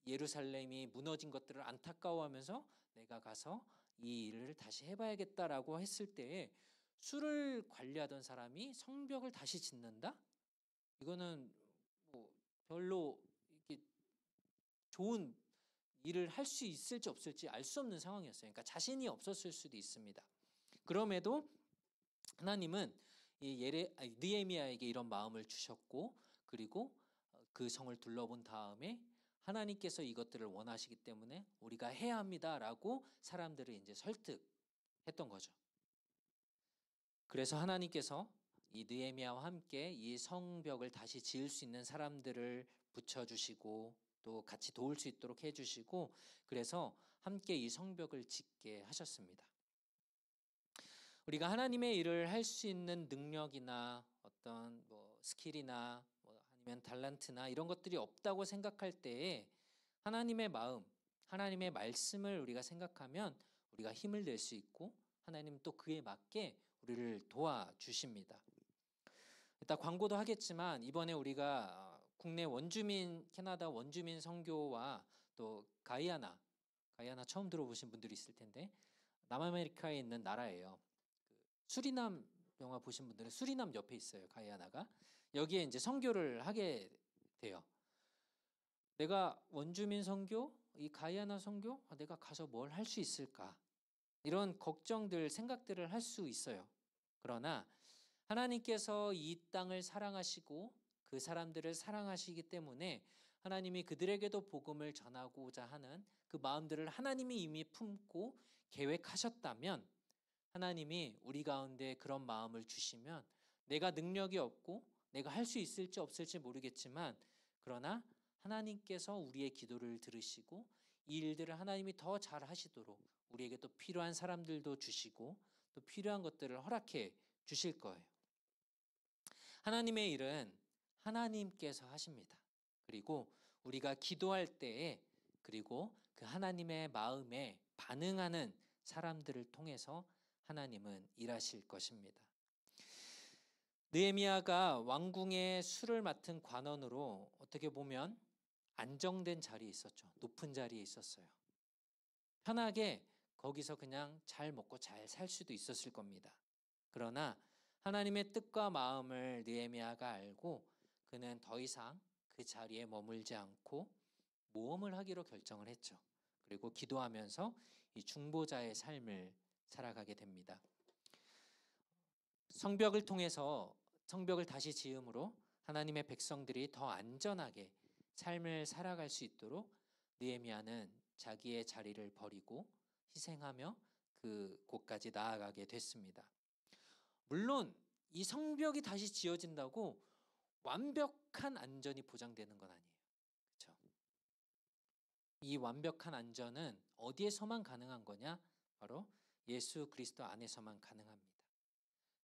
예루살렘이 무너진 것들을 안타까워하면서 내가 가서 이 일을 다시 해봐야겠다라고 했을 때에 술을 관리하던 사람이 성벽을 다시 짓는다? 이거는 뭐 별로 이렇게 좋은 일을 할 수 있을지 없을지 알 수 없는 상황이었어요. 그러니까 자신이 없었을 수도 있습니다. 그럼에도 하나님은 느헤미야에게 이런 마음을 주셨고, 그리고 그 성을 둘러본 다음에 하나님께서 이것들을 원하시기 때문에 우리가 해야 합니다라고 사람들을 이제 설득했던 거죠. 그래서 하나님께서 이 느헤미야와 함께 이 성벽을 다시 지을 수 있는 사람들을 붙여주시고 또 같이 도울 수 있도록 해주시고 그래서 함께 이 성벽을 짓게 하셨습니다. 우리가 하나님의 일을 할 수 있는 능력이나 어떤 스킬이나 아니면 달란트나 이런 것들이 없다고 생각할 때에 하나님의 마음, 하나님의 말씀을 우리가 생각하면 우리가 힘을 낼 수 있고 하나님은 또 그에 맞게 우리를 도와주십니다. 이따 광고도 하겠지만 이번에 우리가 국내 캐나다 원주민 선교와 또 가이아나 처음 들어보신 분들이 있을 텐데 남아메리카에 있는 나라예요. 수리남 영화 보신 분들은 수리남 옆에 있어요. 가이아나가 여기에 이제 선교를 하게 돼요. 내가 원주민 선교, 이 가이아나 선교, 내가 가서 뭘 할 수 있을까? 이런 걱정들, 생각들을 할 수 있어요. 그러나 하나님께서 이 땅을 사랑하시고 그 사람들을 사랑하시기 때문에 하나님이 그들에게도 복음을 전하고자 하는 그 마음들을 하나님이 이미 품고 계획하셨다면 하나님이 우리 가운데 그런 마음을 주시면 내가 능력이 없고 내가 할 수 있을지 없을지 모르겠지만 그러나 하나님께서 우리의 기도를 들으시고 이 일들을 하나님이 더 잘 하시도록 우리에게 또 필요한 사람들도 주시고 또 필요한 것들을 허락해 주실 거예요. 하나님의 일은 하나님께서 하십니다. 그리고 우리가 기도할 때에 그리고 그 하나님의 마음에 반응하는 사람들을 통해서 하나님은 일하실 것입니다. 느헤미야가 왕궁의 수를 맡은 관원으로 어떻게 보면 안정된 자리에 있었죠. 높은 자리에 있었어요. 편하게 거기서 그냥 잘 먹고 잘 살 수도 있었을 겁니다. 그러나 하나님의 뜻과 마음을 느헤미야가 알고 그는 더 이상 그 자리에 머물지 않고 모험을 하기로 결정을 했죠. 그리고 기도하면서 이 중보자의 삶을 살아가게 됩니다. 성벽을 통해서 성벽을 다시 지음으로 하나님의 백성들이 더 안전하게 삶을 살아갈 수 있도록 느헤미야는 자기의 자리를 버리고 희생하며 그 곳까지 나아가게 됐습니다. 물론 이 성벽이 다시 지어진다고 완벽한 안전이 보장되는 건 아니에요. 그렇죠? 이 완벽한 안전은 어디에서만 가능한 거냐? 바로 예수 그리스도 안에서만 가능합니다.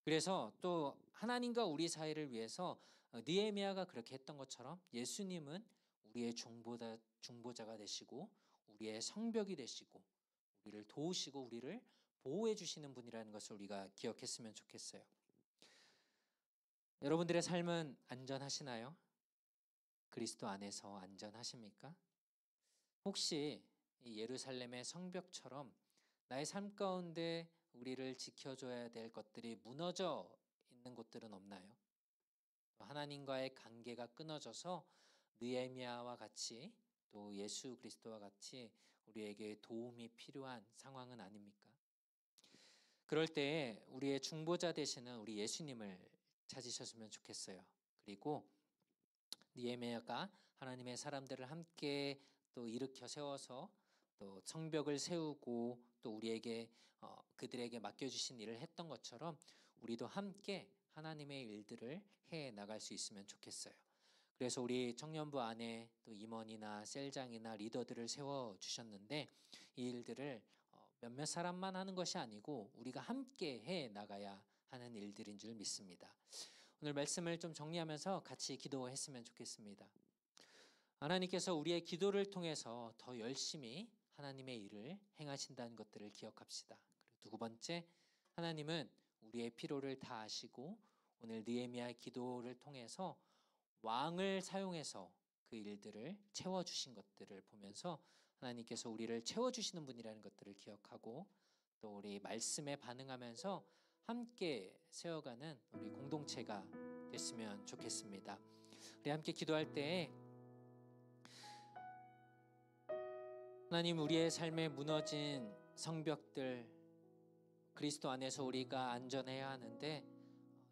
그래서 또 하나님과 우리 사이를 위해서 느헤미야가 그렇게 했던 것처럼 예수님은 우리의 중보자가 되시고 우리의 성벽이 되시고 우리를 도우시고 우리를 보호해 주시는 분이라는 것을 우리가 기억했으면 좋겠어요. 여러분들의 삶은 안전하시나요? 그리스도 안에서 안전하십니까? 혹시 이 예루살렘의 성벽처럼 나의 삶 가운데 우리를 지켜줘야 될 것들이 무너져 있는 곳들은 없나요? 하나님과의 관계가 끊어져서 느헤미야와 같이 또 예수 그리스도와 같이 우리에게 도움이 필요한 상황은 아닙니까? 그럴 때에 우리의 중보자 되시는 우리 예수님을 찾으셨으면 좋겠어요. 그리고 느헤미야가 하나님의 사람들을 함께 또 일으켜 세워서 또 성벽을 세우고 또 우리에게 그들에게 맡겨주신 일을 했던 것처럼 우리도 함께 하나님의 일들을 해 나갈 수 있으면 좋겠어요. 그래서 우리 청년부 안에 또 임원이나 셀장이나 리더들을 세워주셨는데 이 일들을 몇몇 사람만 하는 것이 아니고 우리가 함께 해 나가야 하는 일들인 줄 믿습니다. 오늘 말씀을 좀 정리하면서 같이 기도했으면 좋겠습니다. 하나님께서 우리의 기도를 통해서 더 열심히 하나님의 일을 행하신다는 것들을 기억합시다. 그리고 두 번째, 하나님은 우리의 필요를 다 아시고 오늘 느헤미야의 기도를 통해서 왕을 사용해서 그 일들을 채워주신 것들을 보면서 하나님께서 우리를 채워주시는 분이라는 것들을 기억하고 또 우리 말씀에 반응하면서 함께 세워가는 우리 공동체가 됐으면 좋겠습니다. 우리 함께 기도할 때 하나님 우리의 삶에 무너진 성벽들 그리스도 안에서 우리가 안전해야 하는데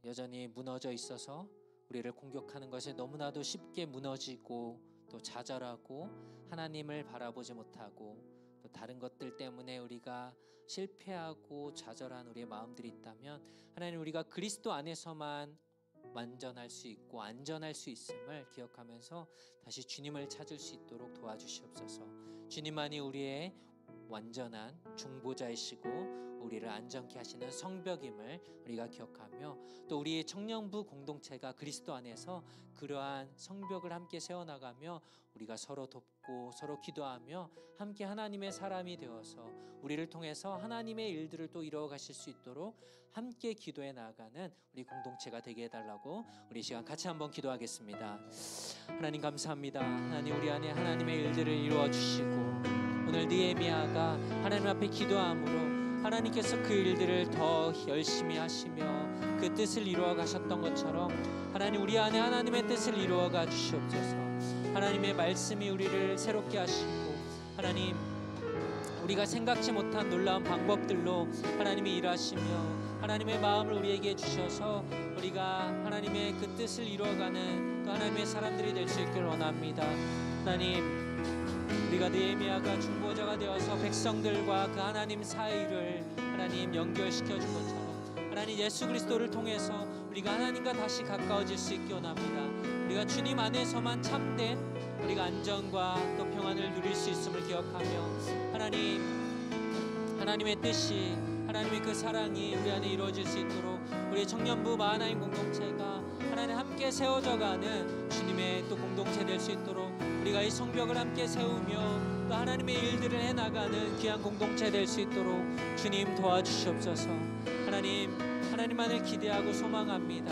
여전히 무너져 있어서 우리를 공격하는 것에 너무나도 쉽게 무너지고 또 좌절하고 하나님을 바라보지 못하고 또 다른 것들 때문에 우리가 실패하고 좌절한 우리의 마음들이 있다면 하나님, 우리가 그리스도 안에서만 완전할 수 있고 안전할 수 있음을 기억하면서 다시 주님을 찾을 수 있도록 도와주시옵소서. 주님만이 우리의 완전한 중보자이시고 우리를 안전케 하시는 성벽임을 우리가 기억하며, 또 우리의 청년부 공동체가 그리스도 안에서 그러한 성벽을 함께 세워나가며 우리가 서로 돕고 서로 기도하며 함께 하나님의 사람이 되어서 우리를 통해서 하나님의 일들을 또 이루어 가실 수 있도록 함께 기도해 나가는 우리 공동체가 되게 해달라고 우리 시간 같이 한번 기도하겠습니다. 하나님 감사합니다. 하나님, 우리 안에 하나님의 일들을 이루어 주시고 오늘 느헤미야가 하나님 앞에 기도함으로 하나님께서 그 일들을 더 열심히 하시며 그 뜻을 이루어 가셨던 것처럼 하나님, 우리 안에 하나님의 뜻을 이루어 가 주시옵소서. 하나님의 말씀이 우리를 새롭게 하시고 하나님, 우리가 생각지 못한 놀라운 방법들로 하나님이 일하시며 하나님의 마음을 우리에게 주셔서 우리가 하나님의 그 뜻을 이루어가는 또 하나님의 사람들이 될 수 있기를 원합니다. 하나님, 우리가 느헤미야가 중보자가 되어서 백성들과 그 하나님 사이를 하나님 연결시켜 준 것처럼 하나님, 예수 그리스도를 통해서 우리가 하나님과 다시 가까워질 수 있기 원합니다. 우리가 주님 안에서만 참된 우리가 안정과 또 평안을 누릴 수 있음을 기억하며 하나님, 하나님의 뜻이, 하나님의 그 사랑이 우리 안에 이루어질 수 있도록 우리 청년부 마하나임 공동체가 하나님 함께 세워져가는 주님의 또 공동체 될 수 있도록 우리가 이 성벽을 함께 세우며 또 하나님의 일들을 해나가는 귀한 공동체 될 수 있도록 주님 도와주시옵소서. 하나님, 하나님만을 기대하고 소망합니다.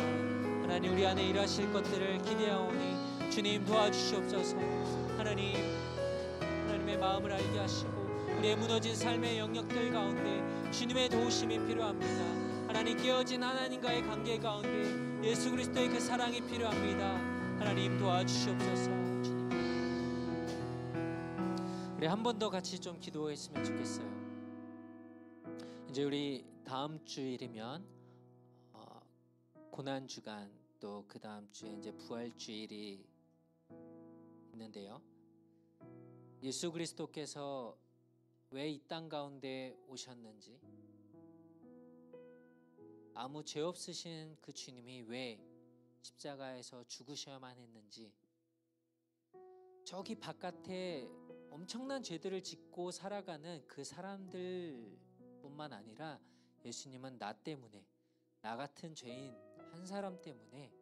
하나님, 우리 안에 일하실 것들을 기대하오니 주님 도와주시옵소서. 하나님, 하나님의 마음을 알게 하시고 우리의 무너진 삶의 영역들 가운데 주님의 도우심이 필요합니다. 하나님, 깨어진 하나님과의 관계 가운데 예수 그리스도의 그 사랑이 필요합니다. 하나님 도와주시옵소서. 주님, 우리 한 번 더 같이 좀 기도했으면 좋겠어요. 이제 우리 다음 주일이면 고난 주간, 또 그 다음 주에 이제 부활 주일이 있는데요. 예수 그리스도께서 왜 이 땅 가운데 오셨는지, 아무 죄 없으신 그 주님이 왜 십자가에서 죽으셔야만 했는지, 저기 바깥에 엄청난 죄들을 짓고 살아가는 그 사람들뿐만 아니라 예수님은 나 때문에, 나 같은 죄인 한 사람 때문에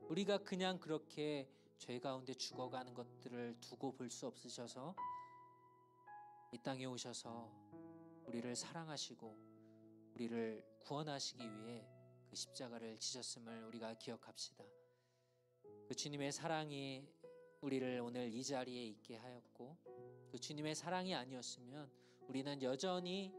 우리가 그냥 그렇게 죄 가운데 죽어가는 것들을 두고 볼 수 없으셔서 이 땅에 오셔서 우리를 사랑하시고 우리를 구원하시기 위해 그 십자가를 지셨음을 우리가 기억합시다. 그 주님의 사랑이 우리를 오늘 이 자리에 있게 하였고, 그 주님의 사랑이 아니었으면 우리는 여전히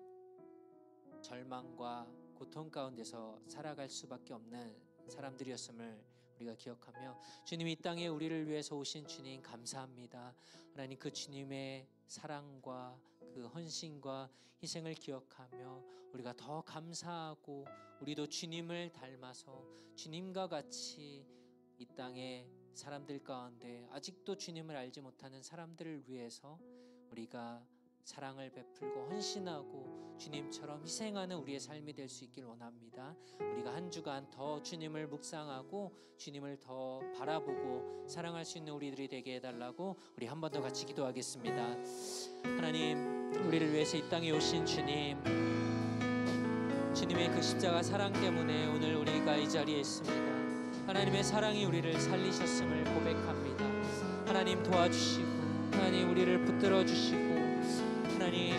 절망과 고통 가운데서 살아갈 수밖에 없는 사람들이었음을 우리가 기억하며, 주님이 이 땅에 우리를 위해서 오신 주님 감사합니다. 하나님, 그 주님의 사랑과 그 헌신과 희생을 기억하며 우리가 더 감사하고 우리도 주님을 닮아서 주님과 같이 이 땅의 사람들 가운데 아직도 주님을 알지 못하는 사람들을 위해서 우리가 사랑을 베풀고 헌신하고 주님처럼 희생하는 우리의 삶이 될 수 있길 원합니다. 우리가 한 주간 더 주님을 묵상하고 주님을 더 바라보고 사랑할 수 있는 우리들이 되게 해달라고 우리 한 번 더 같이 기도하겠습니다. 하나님, 우리를 위해서 이 땅에 오신 주님, 주님의 그 십자가 사랑 때문에 오늘 우리가 이 자리에 있습니다. 하나님의 사랑이 우리를 살리셨음을 고백합니다. 하나님 도와주시고, 하나님 우리를 붙들어 주시고, 하나님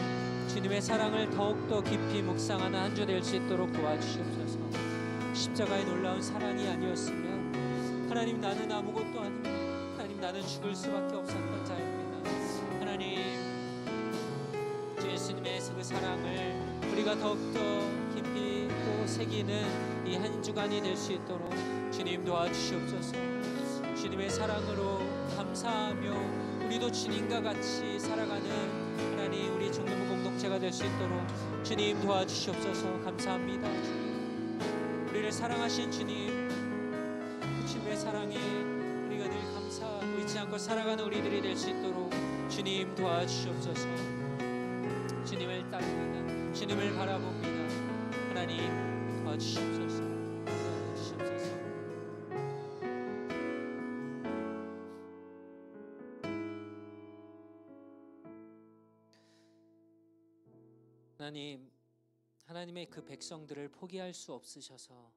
주님의 사랑을 더욱더 깊이 묵상하는 한 주 될 수 있도록 도와주시옵소서. 십자가의 놀라운 사랑이 아니었으면 하나님, 나는 아무것도 아닙니다. 하나님, 나는 죽을 수밖에 없었던 자입니다. 하나님, 주 예수님의 그 사랑을 우리가 더욱더 깊이 또 새기는 이 한 주간이 될 수 있도록 주님 도와주시옵소서. 주님의 사랑으로 감사하며 우리도 주님과 같이 살아가는 하나님, 우리 청년부 공동체가 될 수 있도록 주님 도와주시옵소서. 감사합니다. 주님, 우리를 사랑하신 주님, 그 주님의 사랑에 우리가 늘 감사하고 잊지 않고 살아가는 우리들이 될 수 있도록 주님 도와주시옵소서. 주님을 따릅니다. 주님을 바라봅니다. 하나님 도와주시옵소서. 도와주시옵소서. 하나님, 하나님의 그 백성들을 포기할 수 없으셔서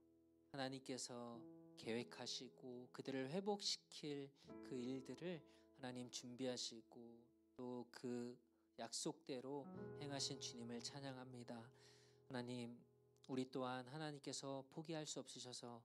하나님께서 계획하시고 그들을 회복시킬 그 일들을 하나님 준비하시고 또 그 약속대로 행하신 주님을 찬양합니다. 하나님, 우리 또한 하나님께서 포기할 수 없으셔서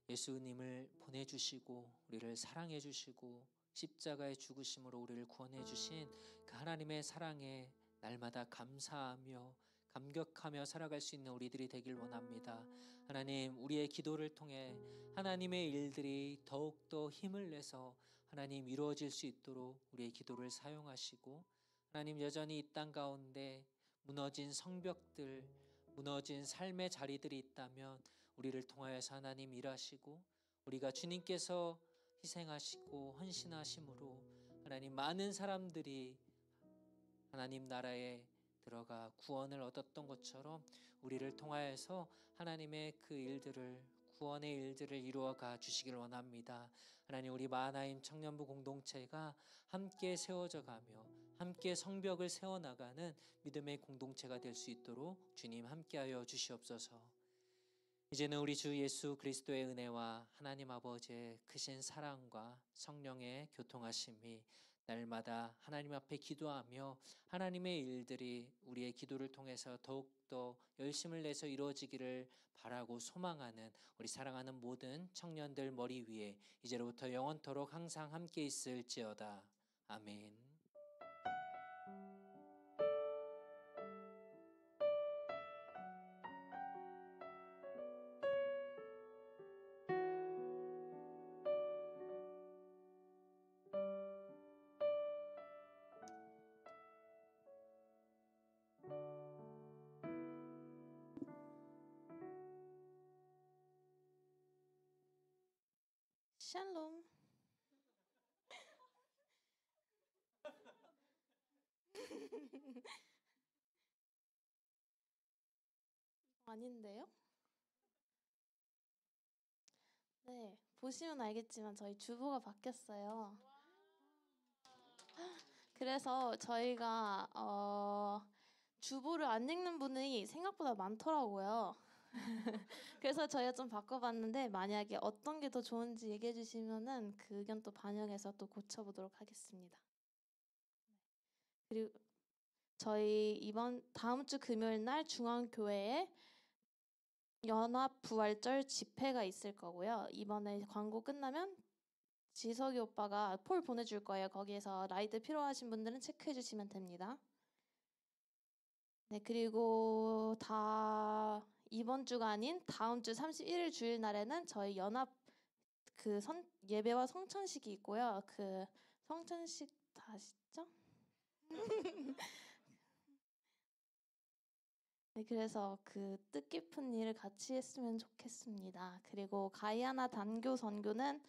예수님을 보내주시고 우리를 사랑해 주시고 십자가의 죽으심으로 우리를 구원해 주신 그 하나님의 사랑에 날마다 감사하며 감격하며 살아갈 수 있는 우리들이 되길 원합니다. 하나님, 우리의 기도를 통해 하나님의 일들이 더욱더 힘을 내서 하나님 이루어질 수 있도록 우리의 기도를 사용하시고, 하나님 여전히 이 땅 가운데 무너진 성벽들, 무너진 삶의 자리들이 있다면 우리를 통하여서 하나님 일하시고, 우리가 주님께서 희생하시고 헌신하심으로 하나님 많은 사람들이 하나님 나라에 들어가 구원을 얻었던 것처럼 우리를 통하여서 하나님의 그 일들을, 구원의 일들을 이루어가 주시길 원합니다. 하나님, 우리 마하나임 청년부 공동체가 함께 세워져 가며 함께 성벽을 세워나가는 믿음의 공동체가 될 수 있도록 주님 함께하여 주시옵소서. 이제는 우리 주 예수 그리스도의 은혜와 하나님 아버지의 크신 사랑과 성령의 교통하심이 날마다 하나님 앞에 기도하며 하나님의 일들이 우리의 기도를 통해서 더욱더 열심을 내서 이루어지기를 바라고 소망하는 우리 사랑하는 모든 청년들 머리 위에 이제로부터 영원토록 항상 함께 있을지어다. 아멘. 샬롬. 아닌데요? 네, 보시면 알겠지만 저희 주보가 바뀌었어요. 그래서 저희가 주보를 안 읽는 분이 생각보다 많더라고요. 그래서 저희가 좀 바꿔봤는데, 만약에 어떤 게 더 좋은지 얘기해 주시면은 그 의견 또 반영해서 또 고쳐보도록 하겠습니다. 그리고 저희 다음 주 금요일 날 중앙교회에 연합부활절 집회가 있을 거고요. 이번에 광고 끝나면 지석이 오빠가 폴 보내줄 거예요. 거기에서 라이드 필요하신 분들은 체크해 주시면 됩니다. 네, 그리고 이번 주가 아닌 다음 주 31일 주일 날에는 저희 연합 예배와 성찬식이 있고요. 그 성찬식 다 아시죠? 네, 그래서 그 뜻깊은 일을 같이 했으면 좋겠습니다. 그리고 가이아나 단교 선교는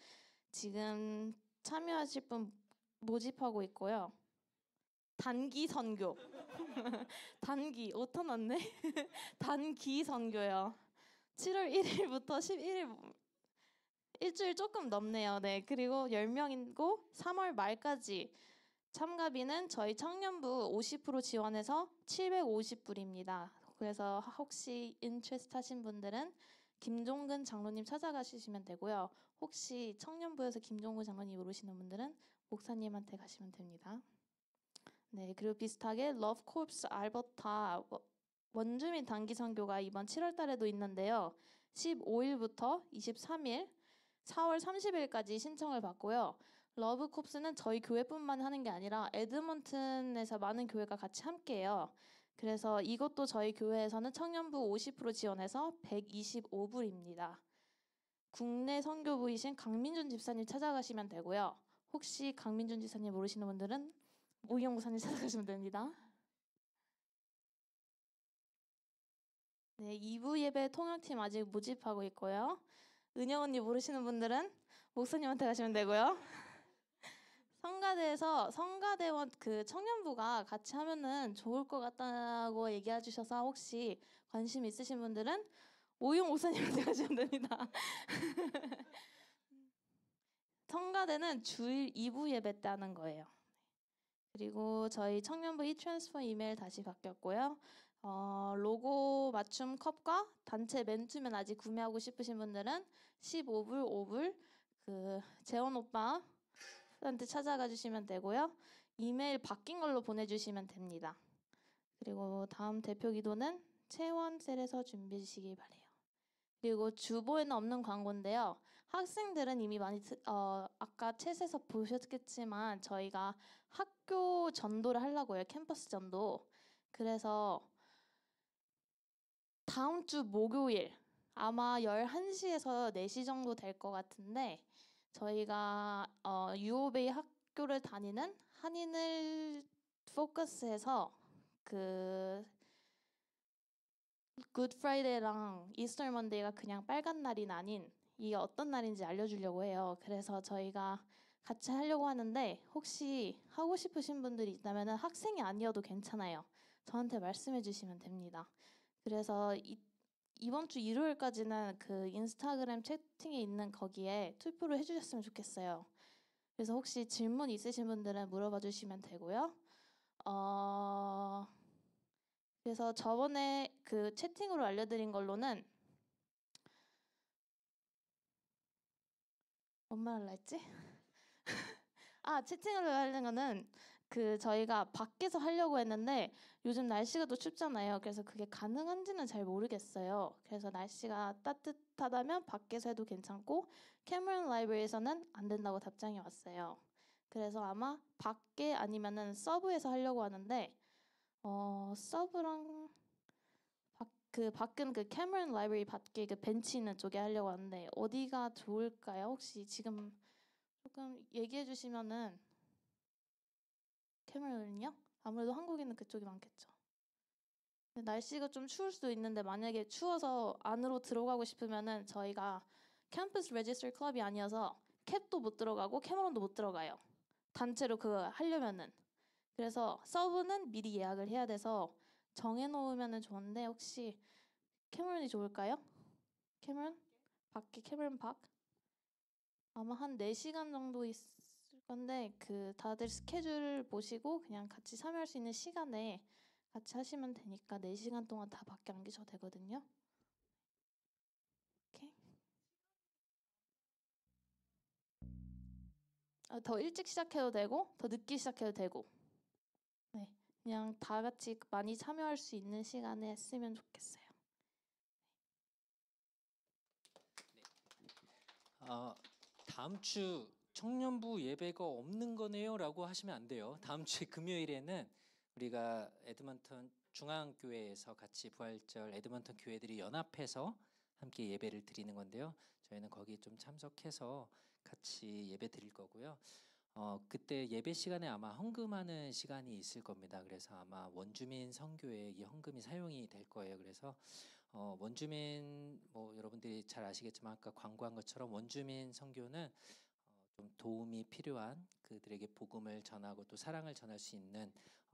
지금 참여하실 분 모집하고 있고요. 단기 선교. 단기 오타 났네. 단기 선교요. 7월 1일부터 11일, 일주일 조금 넘네요. 네, 그리고 10명이고 3월 말까지. 참가비는 저희 청년부 50% 지원해서 750불입니다. 그래서 혹시 인트레스트 하신 분들은 김종근 장로님 찾아가시면 되고요. 혹시 청년부에서 김종근 장로님 모르시는 분들은 목사님한테 가시면 됩니다. 네, 그리고 비슷하게 Love Corps 알버타 원주민 단기 선교가 이번 7월 달에도 있는데요. 15일부터 23일, 4월 30일까지 신청을 받고요. 러브 콥스는 저희 교회뿐만 하는 게 아니라 에드먼튼에서 많은 교회가 같이 함께해요. 그래서 이것도 저희 교회에서는 청년부 50% 지원해서 125불입니다. 국내 선교부이신 강민준 집사님 찾아가시면 되고요. 혹시 강민준 집사님 모르시는 분들은 오희영 목사님 찾아가시면 됩니다. 네, 2부 예배 통역팀 아직 모집하고 있고요. 은영 언니 모르시는 분들은 목사님한테 가시면 되고요. 성가대에서 성가대원 그 청년부가 같이 하면은 좋을 것 같다고 얘기해 주셔서 혹시 관심 있으신 분들은 오용오사님한테 가시면 됩니다. 성가대는 주일 2부 예배 때 하는 거예요. 그리고 저희 청년부 이트랜스퍼 이메일 다시 바뀌었고요. 로고 맞춤 컵과 단체 맨투맨 아직 구매하고 싶으신 분들은 15불, 5불 그 재원 오빠한테 찾아가 주시면 되고요. 이메일 바뀐 걸로 보내주시면 됩니다. 그리고 다음 대표 기도는 채원셀에서 준비해 주시기 바래요. 그리고 주보에는 없는 광고인데요. 학생들은 이미 많이 아까 챗에서 보셨겠지만 저희가 학교 전도를 하려고 해요. 캠퍼스 전도. 그래서 다음 주 목요일 아마 11시에서 4시 정도 될 것 같은데 저희가 유오베이 학교를 다니는 한인을 포커스해서 그 굿 프라이데이랑 이스터 먼데이가 그냥 빨간 날이 아닌 이게 어떤 날인지 알려주려고 해요. 그래서 저희가 같이 하려고 하는데 혹시 하고 싶으신 분들이 있다면 학생이 아니어도 괜찮아요. 저한테 말씀해 주시면 됩니다. 그래서 이번 주 일요일까지는 그 인스타그램 채팅에 있는 거기에 투표를 해주셨으면 좋겠어요. 그래서 혹시 질문 있으신 분들은 물어봐 주시면 되고요. 그래서 저번에 그 채팅으로 알려드린 걸로는 뭔 말을 했지? 채팅으로 하는 거는 그 저희가 밖에서 하려고 했는데 요즘 날씨가 또 춥잖아요. 그래서 그게 가능한지는 잘 모르겠어요. 그래서 날씨가 따뜻하다면 밖에서 해도 괜찮고 캐머런 라이브러리에서는 안 된다고 답장이 왔어요. 그래서 아마 밖에 아니면은 서브에서 하려고 하는데 서브랑 밖은 그 캐머런 라이브러리 밖에 그 벤치 있는 쪽에 하려고 하는데 어디가 좋을까요? 혹시 지금 조금 얘기해 주시면은. 캐머런이요? 아무래도 한국에는 그쪽이 많겠죠. 근데 날씨가 좀 추울 수도 있는데 만약에 추워서 안으로 들어가고 싶으면은 저희가 캠퍼스 레지스터 클럽이 아니어서 캡도 못 들어가고 캐머런도 못 들어가요. 단체로 그거 하려면은. 그래서 서브는 미리 예약을 해야 돼서 정해놓으면은 좋은데 혹시 캐머런이 좋을까요? 캐머런? 밖에 캐머런 박? 아마 한 4시간 정도 있을 건데 그 다들 스케줄 보시고 그냥 같이 참여할 수 있는 시간에 같이 하시면 되니까 4시간 동안 다 밖에 안 계셔도 되거든요. 오케이. 더 일찍 시작해도 되고 더 늦게 시작해도 되고 네, 그냥 다 같이 많이 참여할 수 있는 시간에 했으면 좋겠어요. 다음 주 청년부 예배가 없는 거네요라고 하시면 안 돼요. 다음 주 금요일에는 우리가 에드먼턴 중앙교회에서 같이 부활절 에드먼턴 교회들이 연합해서 함께 예배를 드리는 건데요. 저희는 거기 좀 참석해서 같이 예배 드릴 거고요. 그때 예배 시간에 아마 헌금하는 시간이 있을 겁니다. 그래서 아마 원주민 선교에 이 헌금이 사용이 될 거예요. 그래서 원주민 여러분들이 잘 아시겠지만 아까 광고한 것처럼 원주민 선교는 좀 도움이 필요한 그들에게 복음을 전하고 또 사랑을 전할 수 있는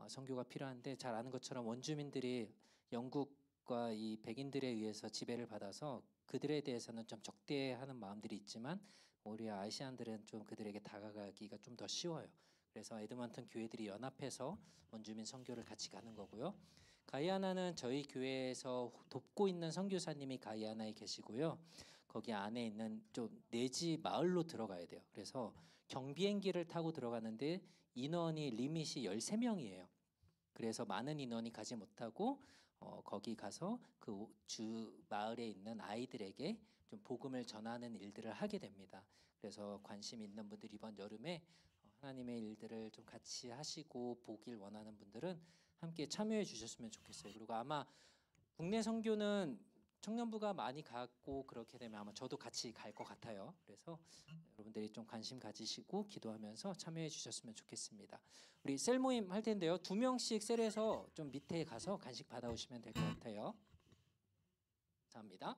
선교가 필요한데 잘 아는 것처럼 원주민들이 영국과 이 백인들에 의해서 지배를 받아서 그들에 대해서는 좀 적대하는 마음들이 있지만 우리 아시안들은 좀 그들에게 다가가기가 좀 더 쉬워요. 그래서 에드먼턴 교회들이 연합해서 원주민 선교를 같이 가는 거고요. 가이아나는 저희 교회에서 돕고 있는 선교사님이 가이아나에 계시고요. 거기 안에 있는 좀 내지 마을로 들어가야 돼요. 그래서 경비행기를 타고 들어가는데 인원이 리밋이 13명이에요. 그래서 많은 인원이 가지 못하고 거기 가서 그 주 마을에 있는 아이들에게 좀 복음을 전하는 일들을 하게 됩니다. 그래서 관심 있는 분들 이번 여름에 하나님의 일들을 좀 같이 하시고 보길 원하는 분들은 함께 참여해 주셨으면 좋겠어요. 그리고 아마 국내 선교는 청년부가 많이 가고 그렇게 되면 아마 저도 같이 갈 것 같아요. 그래서 여러분들이 좀 관심 가지시고 기도하면서 참여해 주셨으면 좋겠습니다. 우리 셀 모임 할 텐데요. 2명씩 셀에서 좀 밑에 가서 간식 받아오시면 될 것 같아요. 감사합니다.